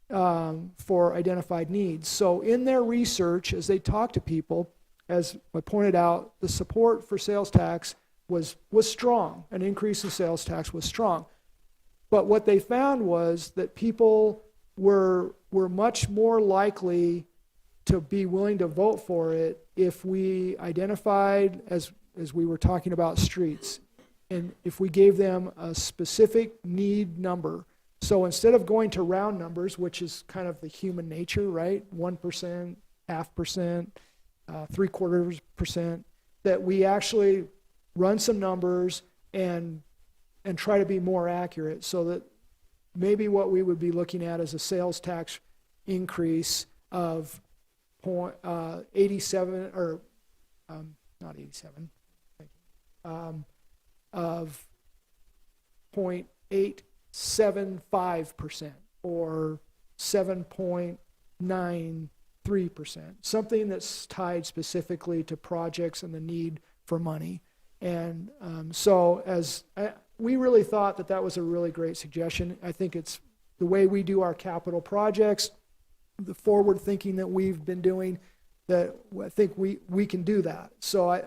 for identified needs. So in their research, as they talk to people, as I pointed out, the support for sales tax was strong. An increase in sales tax was strong. But what they found was that people were much more likely to be willing to vote for it if we identified, as we were talking about streets, and if we gave them a specific need number. So instead of going to round numbers, which is kind of the human nature, right? 1%, 0.5%, 0.75%, that we actually run some numbers and try to be more accurate, so that maybe what we would be looking at is a sales tax increase of 87 or not 87, of 0.875% or 7.93%, something that's tied specifically to projects and the need for money. And so we really thought that was a really great suggestion. I think it's the way we do our capital projects, the forward thinking that we've been doing, that I think we can do that. So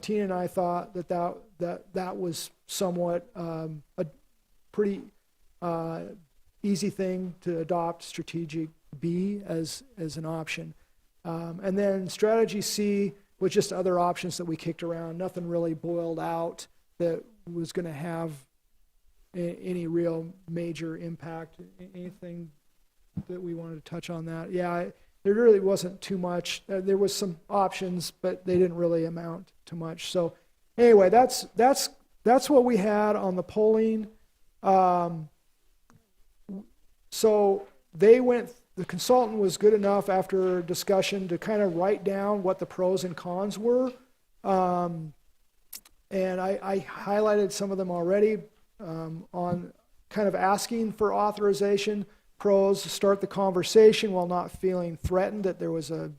Tina and I thought that was somewhat a pretty easy thing to adopt strategic B as an option. And then strategy C was just other options that we kicked around. Nothing really boiled out that was going to have any real major impact. Anything that we wanted to touch on that? Yeah, there really wasn't too much. There was some options, but they didn't really amount to much. So anyway, that's what we had on the polling. So the consultant was good enough after discussion to kind of write down what the pros and cons were. And I highlighted some of them already on kind of asking for authorization. Pros: start the conversation while not feeling threatened that there was there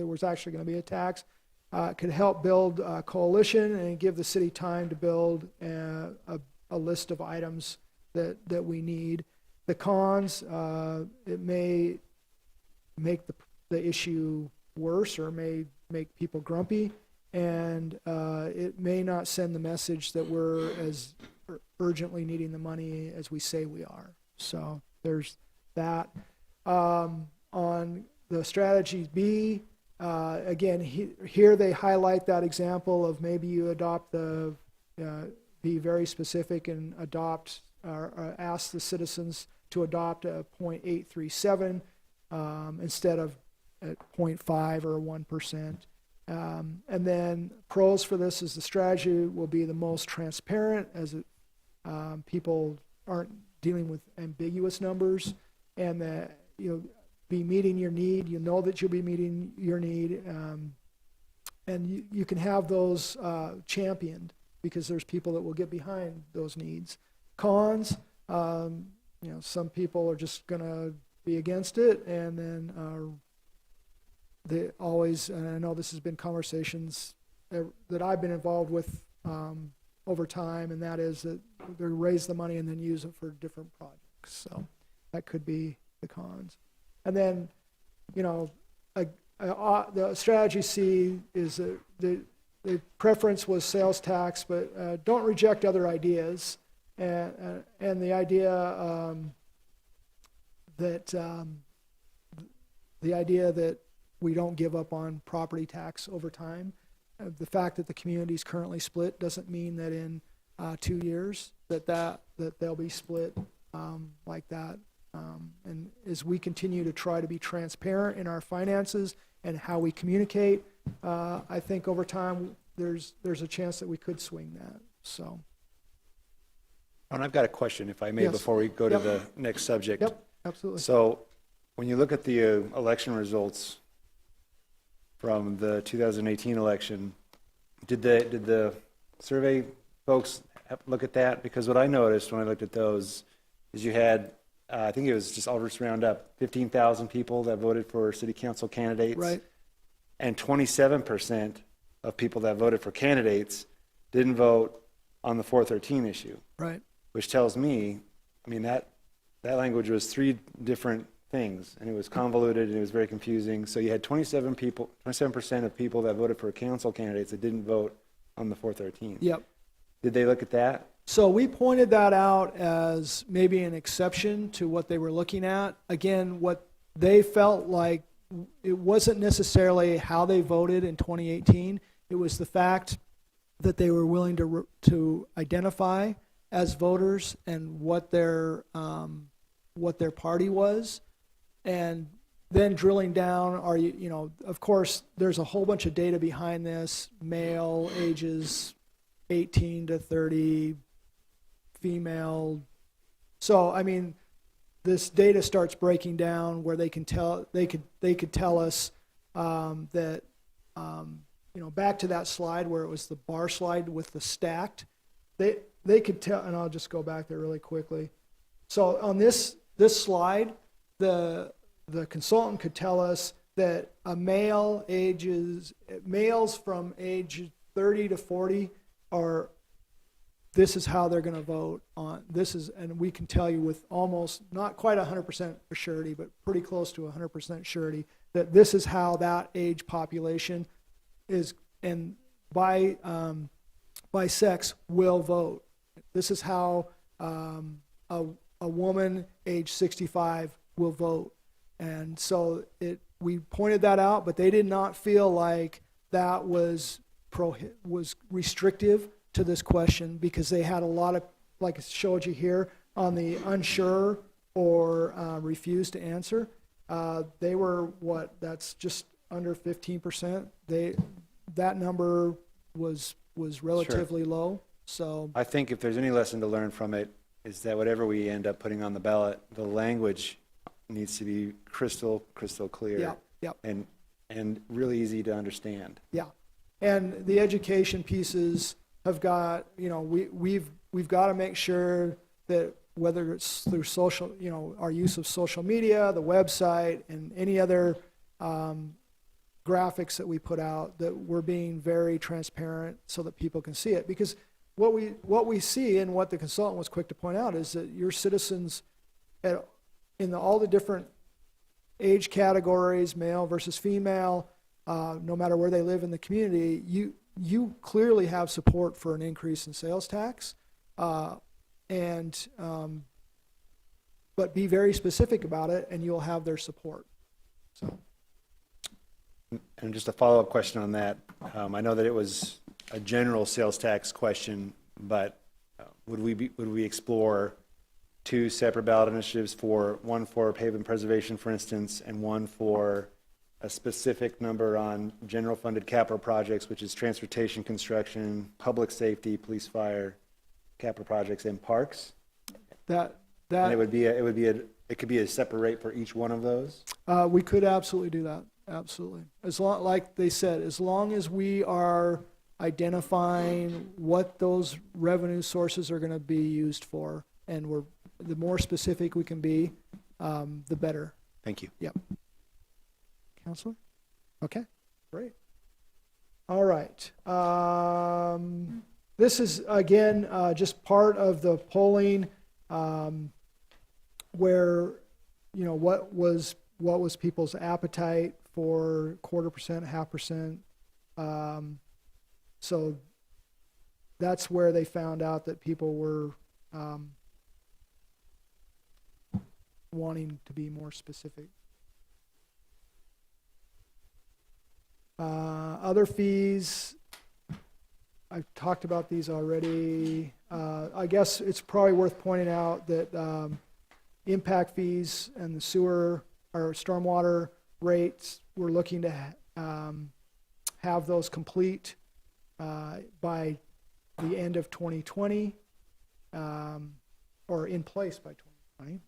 was actually going to be a tax. Could help build a coalition and give the city time to build a list of items that we need. The cons: it may make the issue worse or may make people grumpy, and it may not send the message that we're as urgently needing the money as we say we are. So there's that. On the strategy B, again, here they highlight that example of maybe you adopt be very specific and adopt or ask the citizens to adopt a 0.837 instead of at 0.5 or 1%. And then pros for this is the strategy will be the most transparent, as people aren't dealing with ambiguous numbers, and that you'll be meeting your need. You know that you'll be meeting your need, and you can have those championed because there's people that will get behind those needs. Cons: some people are just going to be against it, and then they always, and I know this has been conversations that I've been involved with over time, and that is that they raise the money and then use it for different projects. So that could be the cons. And then, the strategy C is the preference was sales tax, but don't reject other ideas. And the idea that we don't give up on property tax over time. The fact that the community is currently split doesn't mean that in 2 years that they'll be split like that. And as we continue to try to be transparent in our finances and how we communicate, I think over time there's a chance that we could swing that. So. And I've got a question, if I may, Yes. before we go to the next subject. Yep, absolutely. So when you look at the election results from the 2018 election, did the survey folks look at that? Because what I noticed when I looked at those is you had, I think it was just, I'll just round up, 15,000 people that voted for city council candidates. Right. And 27% of people that voted for candidates didn't vote on the 413 issue, Right. which tells me, I mean, that language was three different things, and it was convoluted, and it was very confusing. So you had 27% of people that voted for council candidates that didn't vote on the 413. Yep. Did they look at that? So we pointed that out as maybe an exception to what they were looking at. Again, what they felt like, it wasn't necessarily how they voted in 2018. It was the fact that they were willing to identify as voters and what their party was, and then drilling down. Of course, there's a whole bunch of data behind this: male, ages 18 to 30, female. So I mean, this data starts breaking down where they could tell us that back to that slide where it was the bar slide with the stacked, they could tell, and I'll just go back there really quickly. So on this slide, the consultant could tell us that males from age 30 to 40 this is how they're going to vote on this and we can tell you with almost not quite 100% surety, but pretty close to 100% surety that this is how that age population is, and by sex will vote. This is how a woman age 65 will vote, and so we pointed that out, but they did not feel like that was restrictive to this question, because they had a lot of, like I showed you here, on the unsure or refuse to answer. They were that's just under 15%. That number was relatively low. So I think if there's any lesson to learn from it, is that whatever we end up putting on the ballot, the language needs to be crystal clear. Yeah. And really easy to understand. Yeah. And the education pieces have got, we've got to make sure that whether it's through social, our use of social media, the website, and any other graphics that we put out, that we're being very transparent so that people can see it. Because what we see, and what the consultant was quick to point out, is that your citizens in all the different age categories, male versus female, no matter where they live in the community, you clearly have support for an increase in sales tax, but be very specific about it, and you'll have their support. So. And just a follow-up question on that. I know that it was a general sales tax question, but would we explore two separate ballot initiatives, one for pavement preservation, for instance, and one for a specific number on general funded capital projects, which is transportation, construction, public safety, police, fire, capital projects, and parks? And it could be a separate rate for each one of those? We could absolutely do that. Absolutely. Like they said, as long as we are identifying what those revenue sources are going to be used for, and the more specific we can be, the better. Thank you. Yep. Counselor? Okay, great. All right. This is, again, just part of the polling where, what was people's appetite for 0.25%, 0.5%. So that's where they found out that people were wanting to be more specific. Other fees, I've talked about these already. I guess it's probably worth pointing out that impact fees and the sewer or stormwater rates, we're looking to have those complete by the end of 2020, or in place by 2020,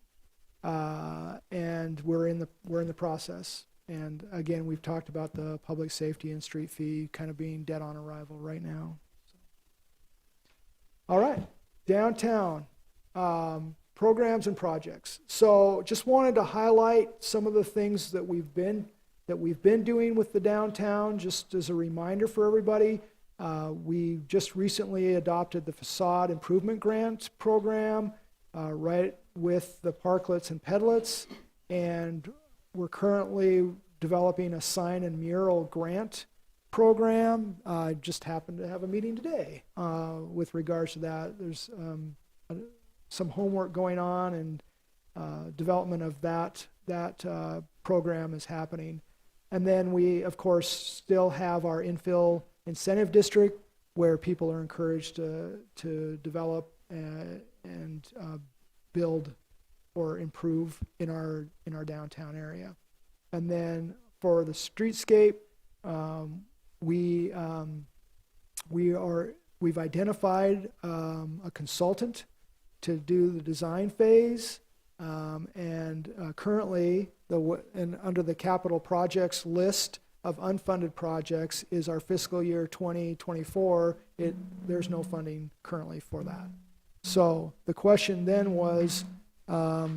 and we're in the process. And again, we've talked about the public safety and street fee kind of being dead on arrival right now. All right, downtown, programs and projects. So just wanted to highlight some of the things that we've been doing with the downtown, just as a reminder for everybody. We just recently adopted the facade improvement grant program, right with the parklets and pedlets, and we're currently developing a sign and mural grant program. I just happened to have a meeting today with regards to that. There's some homework going on, and development of that program is happening. And then we, of course, still have our infill incentive district, where people are encouraged to develop and build or improve in our downtown area. And then for the streetscape, we've identified a consultant to do the design phase, and currently under the capital projects list of unfunded projects is our fiscal year 2024. There's no funding currently for that. So the question then was, the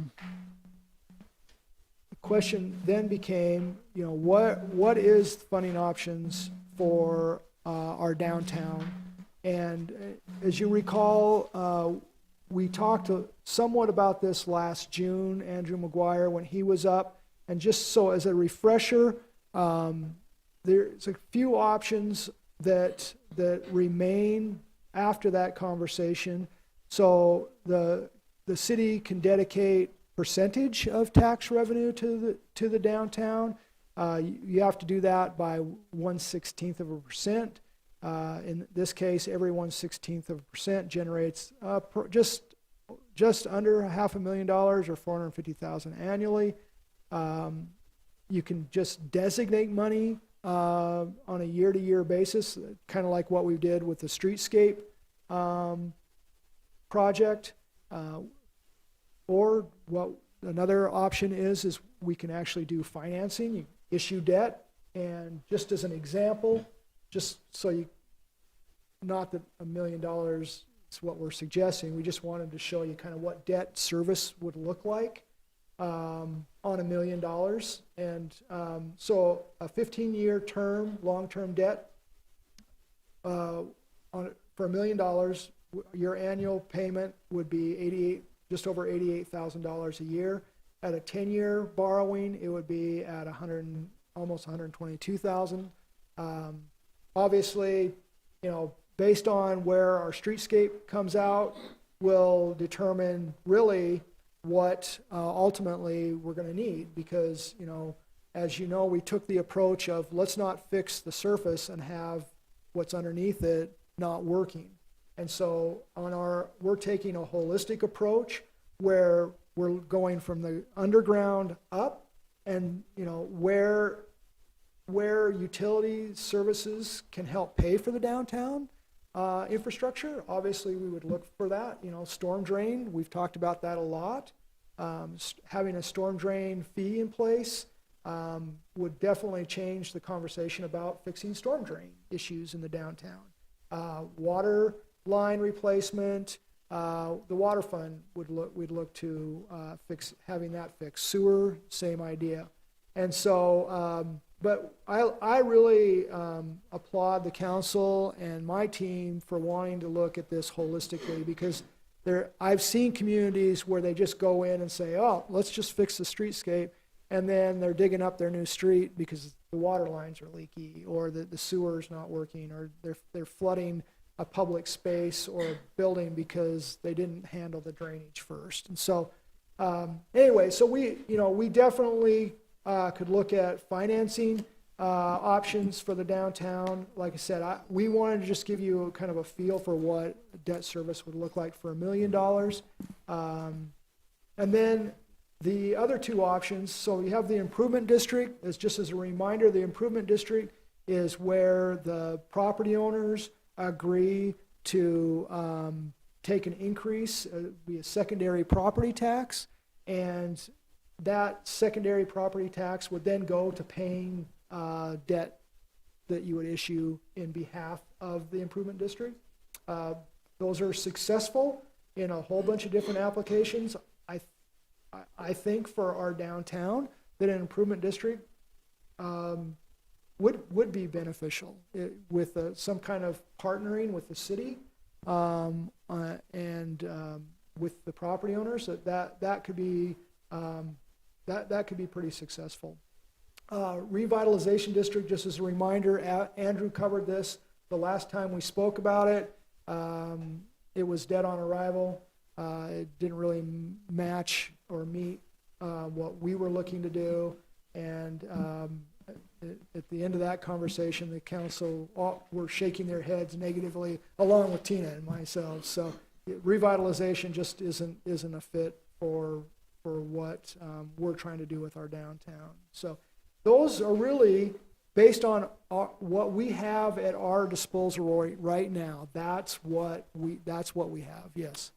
question then became, what is funding options for our downtown? And as you recall, we talked somewhat about this last June, Andrew McGuire, when he was up. And just so as a refresher, there's a few options that remain after that conversation. So the city can dedicate percentage of tax revenue to the downtown. You have to do that by 1/16 of a percent. In this case, every 1/16 of a percent generates just under $500,000 or $450,000 annually. You can just designate money on a year-to-year basis, kind of like what we did with the streetscape project. Or what another option is we can actually do financing. You issue debt, and just as an example, just so you, not that $1 million is what we're suggesting, we just wanted to show you kind of what debt service would look like on $1 million. And so a 15-year term, long-term debt for $1 million, your annual payment would be just over $88,000 a year. At a 10-year borrowing, it would be at almost $122,000. Obviously, based on where our streetscape comes out, will determine really what ultimately we're going to need, because as you know, we took the approach of let's not fix the surface and have what's underneath it not working. And so we're taking a holistic approach where we're going from the underground up, and where utility services can help pay for the downtown infrastructure. Obviously, we would look for that. Storm drain, we've talked about that a lot. Having a storm drain fee in place would definitely change the conversation about fixing storm drain issues in the downtown. Water line replacement, the water fund we'd look to having that fixed. Sewer, same idea. And so, but I really applaud the council and my team for wanting to look at this holistically, because I've seen communities where they just go in and say, oh, let's just fix the streetscape, and then they're digging up their new street because the water lines are leaky, or the sewer's not working, or they're flooding a public space or a building because they didn't handle the drainage first. And so anyway, so we definitely could look at financing options for the downtown. Like I said, we wanted to just give you kind of a feel for what debt service would look like for $1 million. And then the other two options, so you have the improvement district. Just as a reminder, the improvement district is where the property owners agree to take an increase, be a secondary property tax, and that secondary property tax would then go to paying debt that you would issue in behalf of the improvement district. those are successful in a whole bunch of different applications. I think for our downtown, that an improvement district would be beneficial with some kind of partnering with the city and with the property owners. That could be that could be pretty successful. Revitalization district, just as a reminder, Andrew covered this the last time we spoke about it. It was dead on arrival. It didn't really match or meet what we were looking to do. And at the end of that conversation, the council were shaking their heads negatively, along with Tina and myself. So revitalization just isn't a fit for what we're trying to do with our downtown. So those are really based on what we have at our disposal right now. That's what we have. Yes.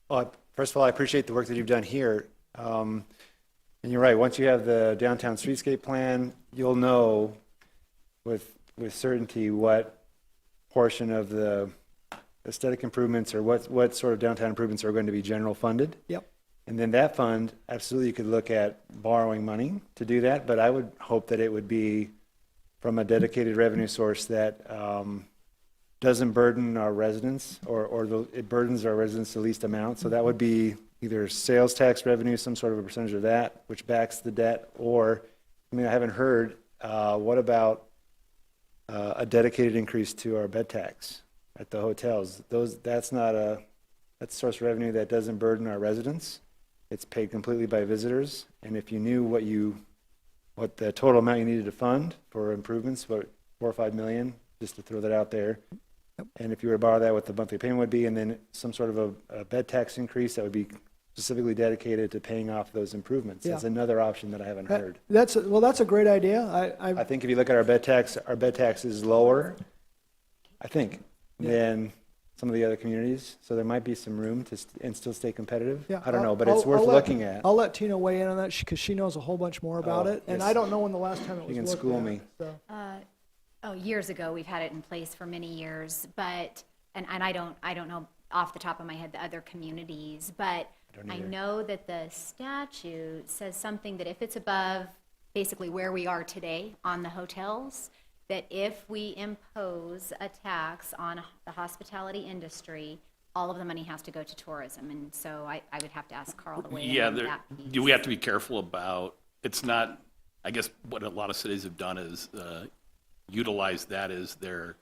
Well, first of all, I appreciate the work that you've done here. And you're right, once you have the downtown streetscape plan, you'll know with certainty what portion of the aesthetic improvements or what sort of downtown improvements are going to be general funded. Yep. And then that fund, absolutely you could look at borrowing money to do that, but I would hope that it would be from a dedicated revenue source that doesn't burden our residents or it burdens our residents the least amount. So that would be either sales tax revenue, some sort of a percentage of that, which backs the debt, or, I mean, I haven't heard, what about a dedicated increase to our bed tax at the hotels? That's a source of revenue that doesn't burden our residents. It's paid completely by visitors, and if you knew what the total amount you needed to fund for improvements, what, 4 or 5 million, just to throw that out there. And if you were to borrow that, what the monthly payment would be, and then some sort of a bed tax increase that would be specifically dedicated to paying off those improvements. Yeah. That's another option that I haven't heard. That's a great idea. I think if you look at our bed tax is lower, I think, than some of the other communities. So there might be some room and still stay competitive. Yeah, I don't know, but it's worth looking at. I'll let Tina weigh in on that because she knows a whole bunch more about it, and yes. I don't know when the last time it was You can looked school at, me. So. Years ago, we've had it in place for many years, but, and I don't know off the top of my head the other communities, but I know that the statute says something that if it's above basically where we are today on the hotels, that if we impose a tax on the hospitality industry, all of the money has to go to tourism. And so I would have to ask Carl to weigh in on that piece. We have to be careful about, it's not, I guess what a lot of cities have done is utilize that as their,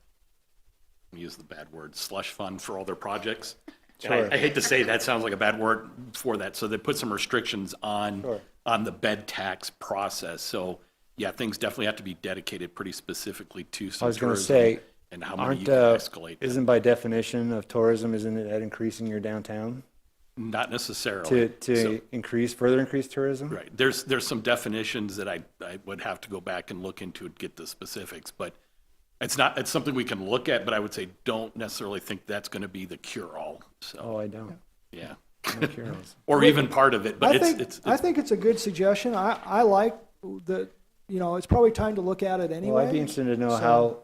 let me use the bad word, slush fund for all their projects. Sure. And I hate to say that, sounds like a bad word for that. So they put some restrictions on the bed tax process. So yeah, things definitely have to be dedicated pretty specifically to some I was going to tourism say, and how many you can escalate. Isn't by definition of tourism, isn't it that increasing your downtown? Not necessarily. To further increase tourism? Right. There's some definitions that I would have to go back and look into to get the specifics, but it's something we can look at, but I would say don't necessarily think that's going to be the cure-all. So, Oh, I don't. yeah. No curios. Or even part of it, but I think it's a good suggestion. I like that. It's probably time to look at it anyway. Well, I'd be interested to know how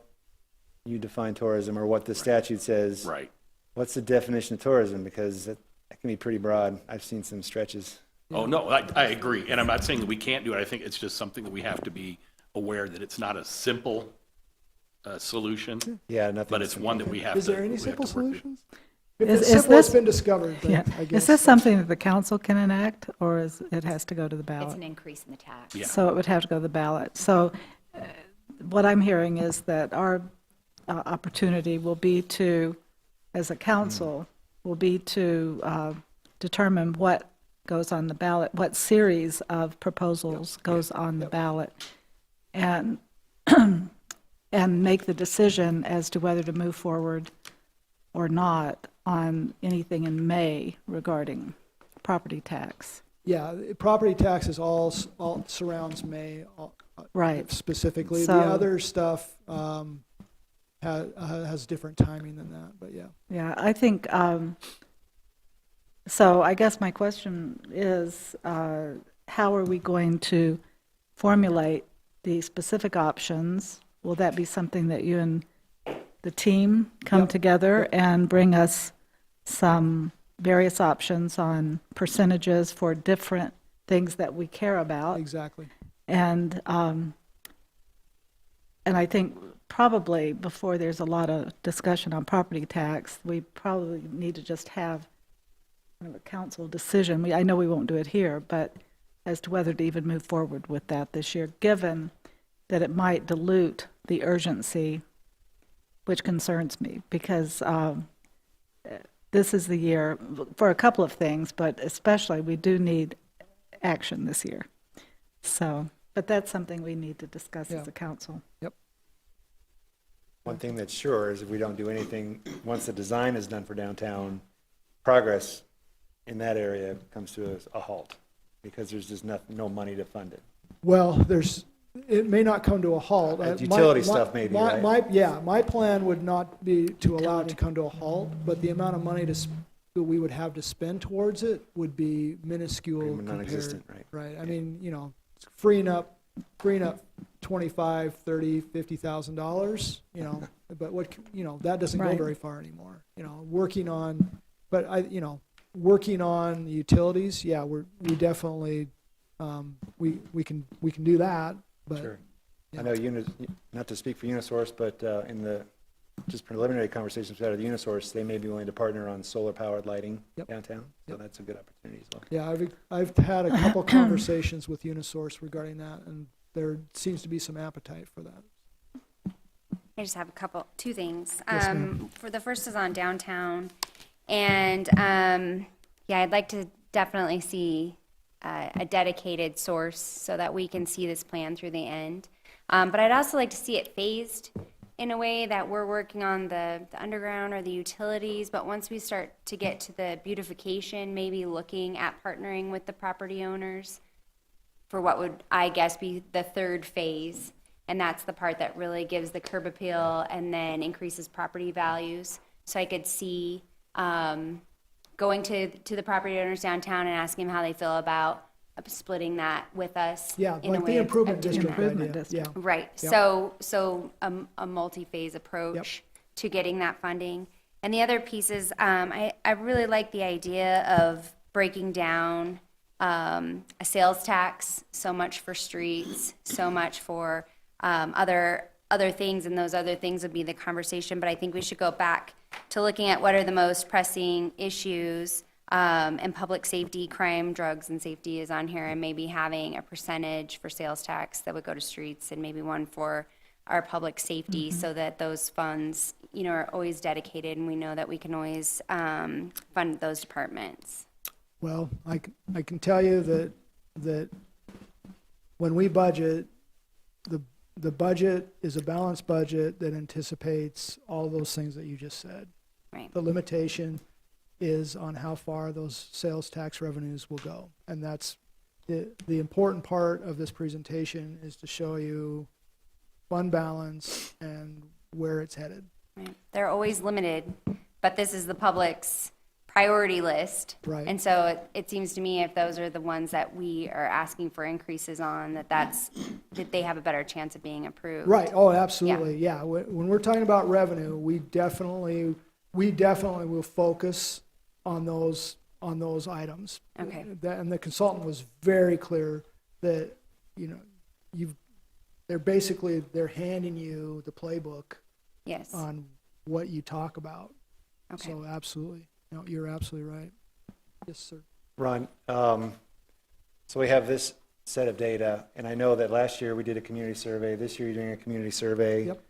you define tourism or what the statute says. right. What's the definition of tourism? Because that can be pretty broad. I've seen some stretches. Oh, no, I agree. And I'm not saying that we can't do it. I think it's just something that we have to be aware that it's not a simple solution, Yeah, nothing. but it's one that we have to. Is there any we have simple to work through. solutions? If Is it's simple, it's this- been discovered. Then Yeah. I guess Is this something that the council can enact, or it has to go to the It's ballot? an increase in the tax. Yeah. So it would have to go to the ballot. So what I'm hearing is that our opportunity will be to, as a council, will be to determine what goes on the ballot, what series of proposals goes on the ballot, and and make the decision as to whether to move forward or not on anything in May regarding property tax. Yeah, property taxes all surrounds May Right. specifically. So- The other stuff has different timing than that, but yeah. Yeah, I think, so I guess my question is, how are we going to formulate the specific options? Will that be something that you and the team come together and bring us some various options on percentages for different things that we care about. Exactly. And I think probably before there's a lot of discussion on property tax, we probably need to just have kind of a council decision. I know we won't do it here, but as to whether to even move forward with that this year, given that it might dilute the urgency, which concerns me, because this is the year for a couple of things, but especially we do need action this year. So, but that's something we need to discuss as a council. Yep. One thing that's sure is if we don't do anything, once the design is done for downtown, progress in that area comes to a halt because there's just no money to fund it. Well, it may not come to a halt. Utility stuff maybe, right? My plan would not be to allow it to come to a halt, but the amount of money that we would have to spend towards it would be minuscule Pretty compared. non-existent, right? Right. I mean, freeing up $25,000, $30,000, $50,000, but that doesn't go Right. very far anymore. Working on the utilities, yeah, we definitely we can do that. But Sure. yeah. I know, not to speak for Unisource, but in the just preliminary conversations we had with Unisource, they may be willing to partner on solar-powered lighting downtown. So that's a good opportunity as well. Yeah, I've had a couple conversations with Unisource regarding that, and there seems to be some appetite for that. I just have two things. Yes, ma'am. For the first is on downtown, and I'd like to definitely see a dedicated source so that we can see this plan through the end. But I'd also like to see it phased in a way that we're working on the underground or the utilities, but once we start to get to the beautification, maybe looking at partnering with the property owners for what would, I guess, be the third phase. And that's the part that really gives the curb appeal and then increases property values. So I could see going to the property owners downtown and asking them how they feel about splitting that with us. Yeah, in a like way the of improvement doing district that. Improvement idea. district. Yeah. Right. Yep. So a multi-phase approach to getting that funding. And the other piece is I really like the idea of breaking down a sales tax, so much for streets, so much for other things, and those other things would be the conversation. But I think we should go back to looking at what are the most pressing issues, and public safety, crime, drugs, and safety is on here, and maybe having a percentage for sales tax that would go to streets and maybe one for our public safety, so that those funds, are always dedicated, and we know that we can always fund those departments. Well, I can tell you that when we budget, the budget is a balanced budget that anticipates all those things that you just said. Right. The limitation is on how far those sales tax revenues will go. And that's the important part of this presentation, is to show you fund balance and where it's headed. Right. They're always limited, but this is the public's priority list. Right. And so it seems to me if those are the ones that we are asking for increases on, that they have a better chance of being approved. Right. Oh, absolutely. Yeah. When we're talking about revenue, we definitely will focus on those items. Okay. And the consultant was very clear that they're handing you the playbook Yes. on what you talk about. Okay. So absolutely. No, you're absolutely right. Yes, sir. Ron, so we have this set of data, and I know that last year we did a community survey. This year you're doing a community survey. Yep.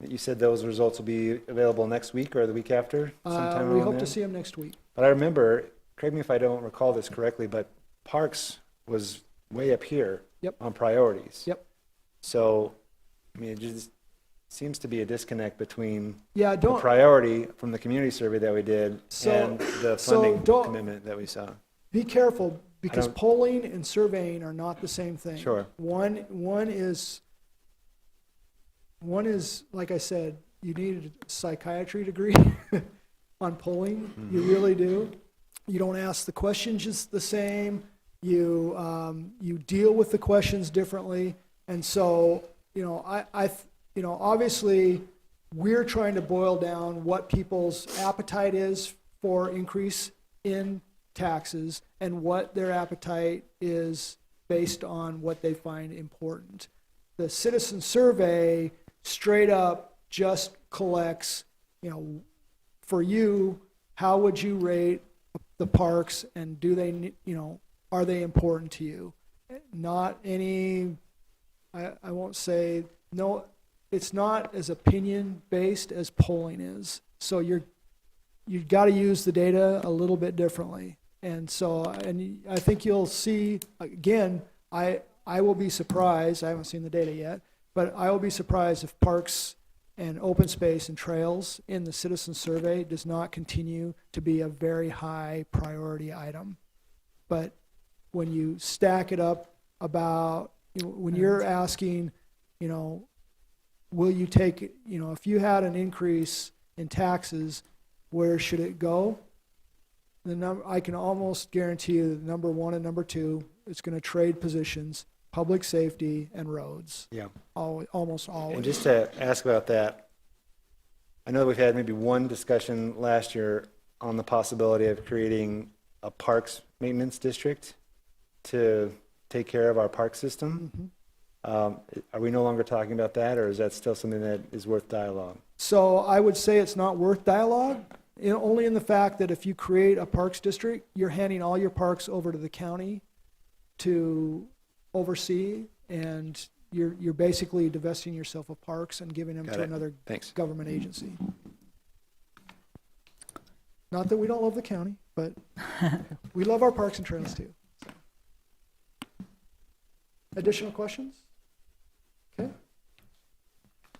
You said those results will be available next week or the week after? Sometime We around hope then? to see them next week. But I remember, correct me if I don't recall this correctly, but Parks was way up here Yep. on priorities. Yep. So, it just seems to be a disconnect between Yeah, the priority from the community survey that we did and the funding commitment that we saw. be careful, because don't- polling and surveying are not the same thing. Sure. One is, like I said, you need a psychiatry degree on polling. You really do. You don't ask the questions just the same. You deal with the questions differently. And so, obviously, we're trying to boil down what people's appetite is for increase in taxes and what their appetite is based on what they find important. The citizen survey straight up just collects, for you, how would you rate the parks, and do they, are they important to you? Not any, I won't say, no, it's not as opinion based as polling is. So you've got to use the data a little bit differently. And so, and I think you'll see, again, I will be surprised, I haven't seen the data yet, but I will be surprised if parks and open space and trails in the citizen survey does not continue to be a very high priority item. But when you stack it up about, when you're asking, will you take, if you had an increase in taxes, where should it go? I can almost guarantee you that number one and number two, it's going to trade positions, public safety and roads. Yeah. Almost always. And just to ask about that, I know that we've had maybe one discussion last year on the possibility of creating a parks maintenance district to take care of our park system. Are we no longer talking about that, or is that still something that is worth dialogue? So I would say it's not worth dialogue, only in the fact that if you create a parks district, you're handing all your parks over to the county to oversee, and you're basically divesting yourself of parks and giving them Got to it. another Thanks. government agency. Not that we don't love the county, but we love our parks and trails too. So. Additional questions? Okay.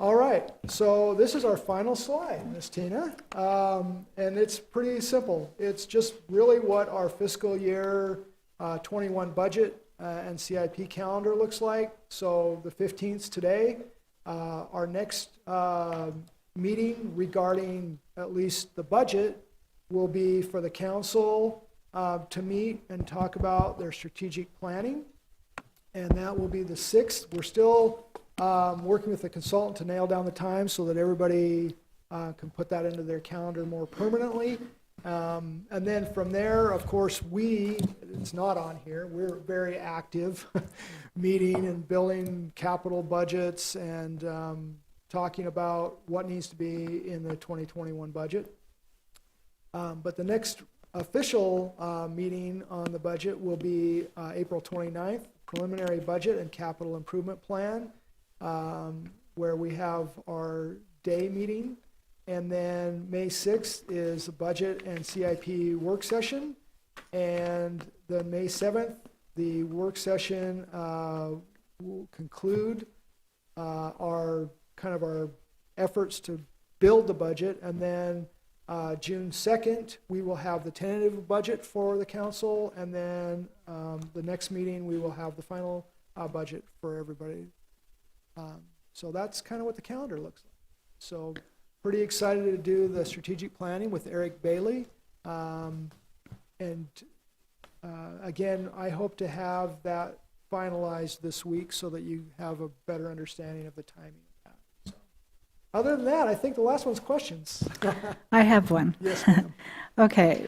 All right, so this is our final slide, Ms. Tina, and it's pretty simple. It's just really what our fiscal year 21 budget and CIP calendar looks like. So the 15th today. Our next meeting regarding at least the budget will be for the council to meet and talk about their strategic planning, and that will be the 6th. We're still working with the consultant to nail down the time so that everybody can put that into their calendar more permanently. And then from there, of course, it's not on here, we're very active meeting and building capital budgets and talking about what needs to be in the 2021 budget. But the next official meeting on the budget will be April 29th, preliminary budget and capital improvement plan, where we have our day meeting. And then May 6th is a budget and CIP work session. And then May 7th, the work session will conclude our efforts to build the budget. And then June 2nd, we will have the tentative budget for the council. And then the next meeting, we will have the final budget for everybody. So that's kind of what the calendar looks like. So pretty excited to do the strategic planning with Eric Bailey. Again, I hope to have that finalized this week so that you have a better understanding of the timing of that. So, other than that, I think the last one's questions. I have one. Yes, ma'am. Okay.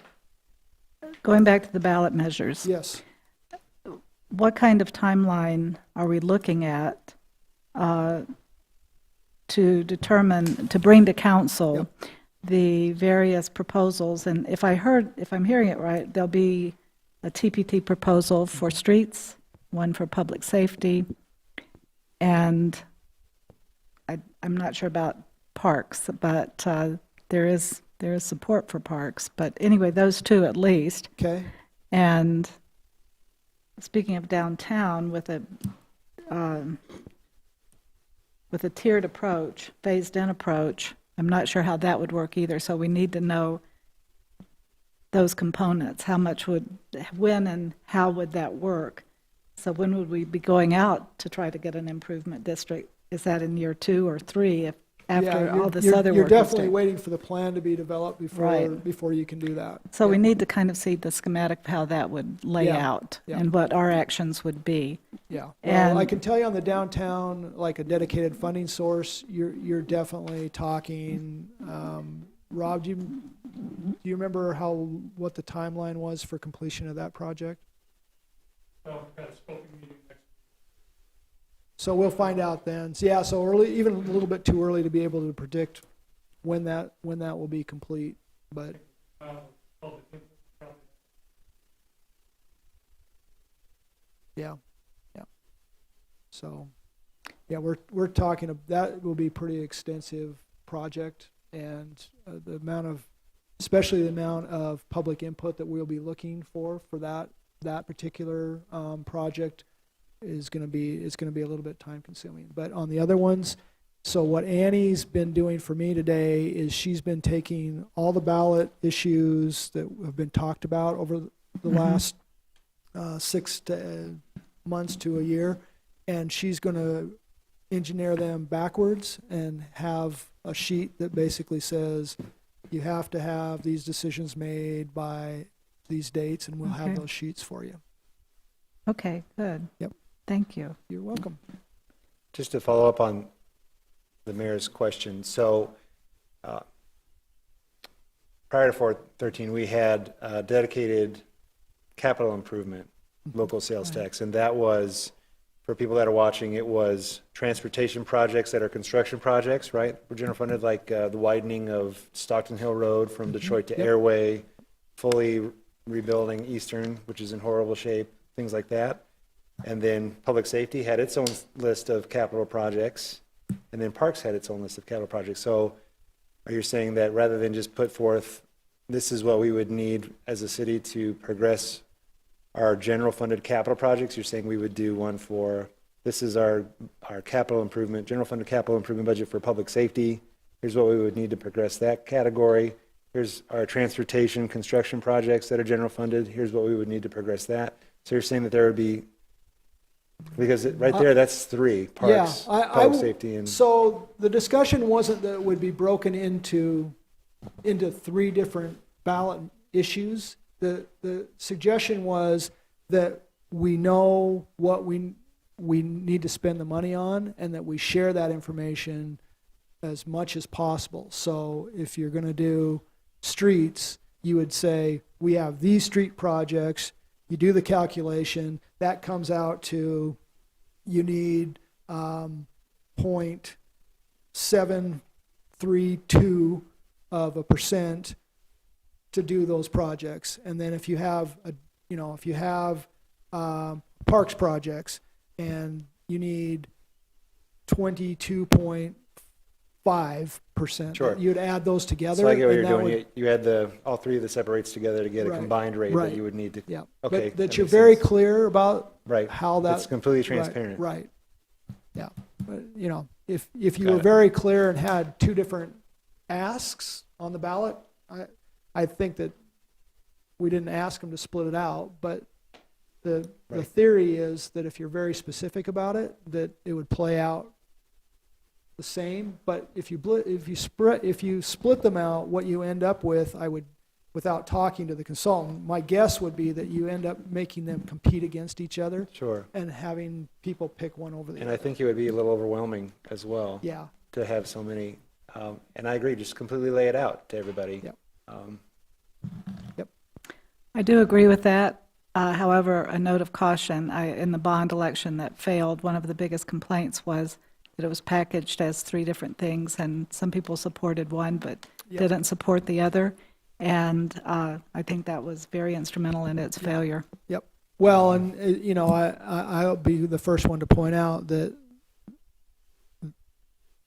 Going back to the ballot measures. Yes. What kind of timeline are we looking at to determine, to bring to council the various proposals? And if I'm hearing it right, there'll be a TPT proposal for streets, one for public safety, and I'm not sure about parks, but there is support for parks. But anyway, those two at least. Okay. And speaking of downtown, with a tiered approach, phased-in approach, I'm not sure how that would work either. So we need to know those components. When and how would that work? So when would we be going out to try to get an improvement district? Is that in year 2 or 3? after Yeah, all this you're- other You're work is definitely done. waiting for the plan to be developed Right. before you can do that. So we Yeah. need to kind of see the schematic of how that would lay Yeah, out yeah. and what our actions would be. Yeah, well, I And- can tell you on the downtown, like a dedicated funding source, you're definitely talking, Rob, do you remember what the timeline was for completion of that project? So we'll find out then. So, yeah, so early, even a little bit too early to be able to predict when that will be complete, but. Yeah, yeah. So, yeah, we're talking, that will be a pretty extensive project, and the amount of, especially the amount of public input that we'll be looking for that particular project is going to be a little bit time consuming. But on the other ones, so what Annie's been doing for me today is she's been taking all the ballot issues that have been talked about over the last 6 months to a year, and she's going to engineer them backwards and have a sheet that basically says you have to have these decisions made by these dates, and we'll have Okay. those sheets for you. Okay, good. Yep. Thank you. You're welcome. Just to follow up on the mayor's question, so prior to 413, we had dedicated capital improvement, local sales tax, and that was, for people that are watching, it was transportation projects that are construction projects, right? We're general funded, like the widening of Stockton Hill Road from Detroit to Yep. Airway, fully rebuilding Eastern, which is in horrible shape, things like that. And then public safety had its own list of capital projects, and then parks had its own list of capital projects. So are you saying that rather than just put forth, this is what we would need as a city to progress our general funded capital projects, you're saying we would do one for, this is our capital improvement, general funded capital improvement budget for public safety. Here's what we would need to progress that category. Here's our transportation construction projects that are general funded. Here's what we would need to progress that. So you're saying that there would be, because right there, that's three, parks, public safety, and. So the discussion wasn't that it would be broken into three different ballot issues. The suggestion was that we know what we need to spend the money on, and that we share that information as much as possible. So if you're going to do streets, you would say, we have these street projects, you do the calculation, that comes out to, you need 0.732 of a percent to do those projects. And then if you have parks projects and you need 22.5%, Sure. you'd add those together. So I get what and you're that doing. would- You add all three of the separates together to get a Right, combined rate right. that you would need to. Yeah, Okay, but that that you're makes very sense. clear about Right. how that. It's completely right, transparent. Right, yeah, but, if you Got were it. very clear and had two different asks on the ballot, I think that we didn't ask them to split it out, but the Right. theory is that if you're very specific about it, that it would play out the same. But if you split them out, what you end up with, without talking to the consultant, my guess would be that you end up making them compete against each other Sure. and having people pick one over the And other. I think it would be a little overwhelming as well. Yeah, To have so many. And I agree, just completely lay it out to everybody. Yep. I do agree with that. However, a note of caution, in the bond election that failed, one of the biggest complaints was that it was packaged as three different things, and some people supported one but Yep. didn't support the other. And I think that was very instrumental in its failure. yep. Well, and, I'll be the first one to point out that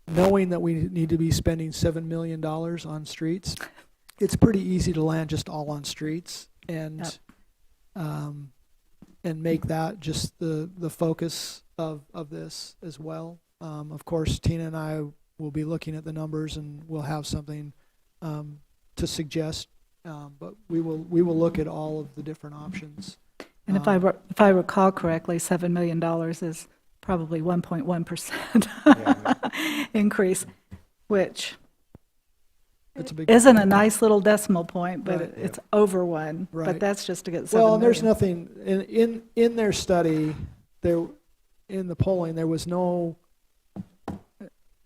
knowing that we need to be spending $7 million on streets, it's pretty easy to land just all on streets and make that just the focus of this as well. Of course, Tina and I will be looking at the numbers, and we'll have something to suggest, but we will look at all of the different options. And if I recall correctly, $7 million is probably 1.1% increase, which It's a big. isn't a nice little decimal point, but Right. it's over 1. Right. But that's just to get 7 Well, and there's million. nothing, in their study, in the polling, there was no,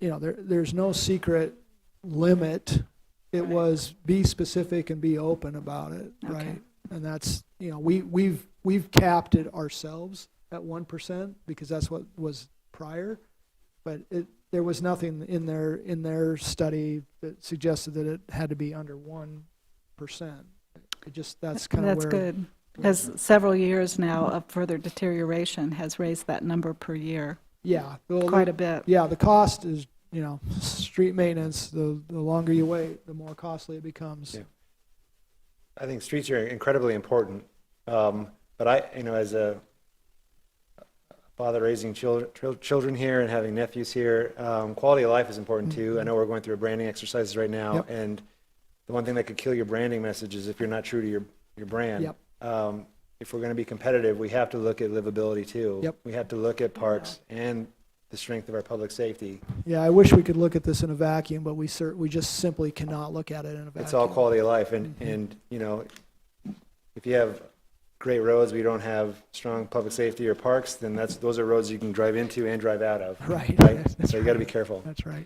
there's no secret limit. It was be specific and be open about it, right? Okay. And that's, we've capped it ourselves at 1% because that's what was prior. But there was nothing in their study that suggested that it had to be under 1%. That's kind of That's where. good, because several years now of further deterioration has raised that number per year Yeah. Well, quite a bit. Yeah, the cost is, street maintenance, the longer you wait, the more costly it becomes. Yeah. I think streets are incredibly important. But as a father raising children here and having nephews here, quality of life is important too. I know we're going through a branding exercises right now, Yep. and the one thing that could kill your branding message is if you're not true to your brand. Yep. If we're going to be competitive, we have to look at livability too. Yep. We have to look at parks and the strength of our public safety. Yeah, I wish we could look at this in a vacuum, but we just simply cannot look at it in a vacuum. It's all quality of life, and if you have great roads, but you don't have strong public safety or parks, then those are roads you can drive into and drive out of. Right. So you got to be careful. That's right.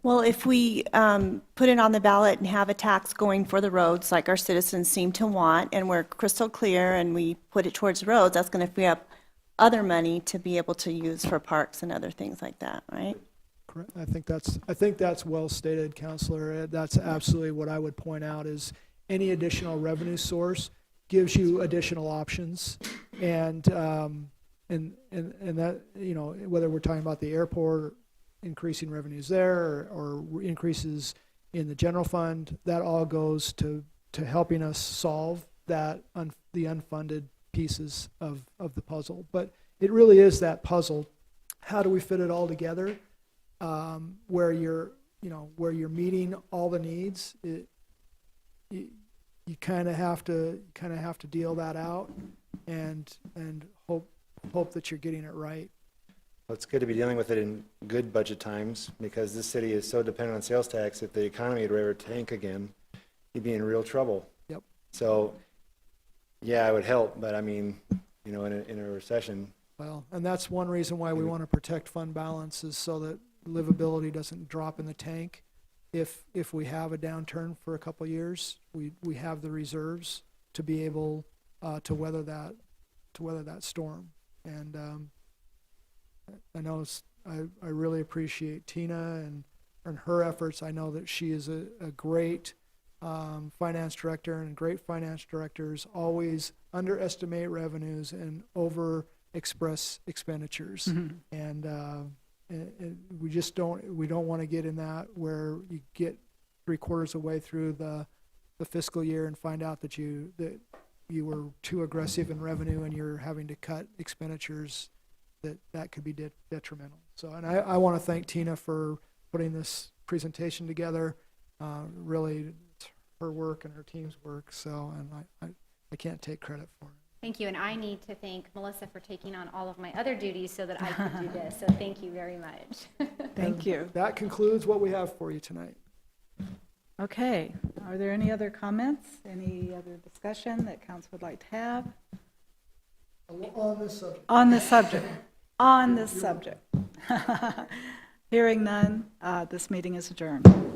Well, if we put it on the ballot and have a tax going for the roads, like our citizens seem to want, and we're crystal clear, and we put it towards roads, that's going to free up other money to be able to use for parks and other things like that, right? Correct. I think that's well stated, Counselor. That's absolutely what I would point out is any additional revenue source gives you additional options, and that whether we're talking about the airport, increasing revenues there, or increases in the general fund, that all goes to helping us solve the unfunded pieces of the puzzle. But it really is that puzzle. How do we fit it all together? Where you're meeting all the needs. You kind of have to deal that out, and hope that you're getting it right. Well, it's good to be dealing with it in good budget times, because this city is so dependent on sales tax. If the economy would ever tank again, you'd be in real trouble. Yep. So, yeah, it would help, but I mean, in a recession. Well, and that's one reason why we want to protect fund balance, is so that livability doesn't drop in the tank. If we have a downturn for a couple of years, we have the reserves to be able to weather that storm. And I know I really appreciate Tina and her efforts. I know that she is a great finance director, and great finance directors always underestimate revenues and over express expenditures. And we don't want to get in that where you get 3/4 of the way through the fiscal year and find out that you were too aggressive in revenue and you're having to cut expenditures. That could be detrimental. So, and I want to thank Tina for putting this presentation together. Really, it's her work and her team's work. So, and I can't take credit for it. Thank you, and I need to thank Melissa for taking on all of my other duties so that I could do this, so thank you very much. Thank you. That concludes what we have for you tonight. Okay, are there any other comments, any other discussion that council would like to have On this subject. on this subject? On this subject. Hearing none, this meeting is adjourned.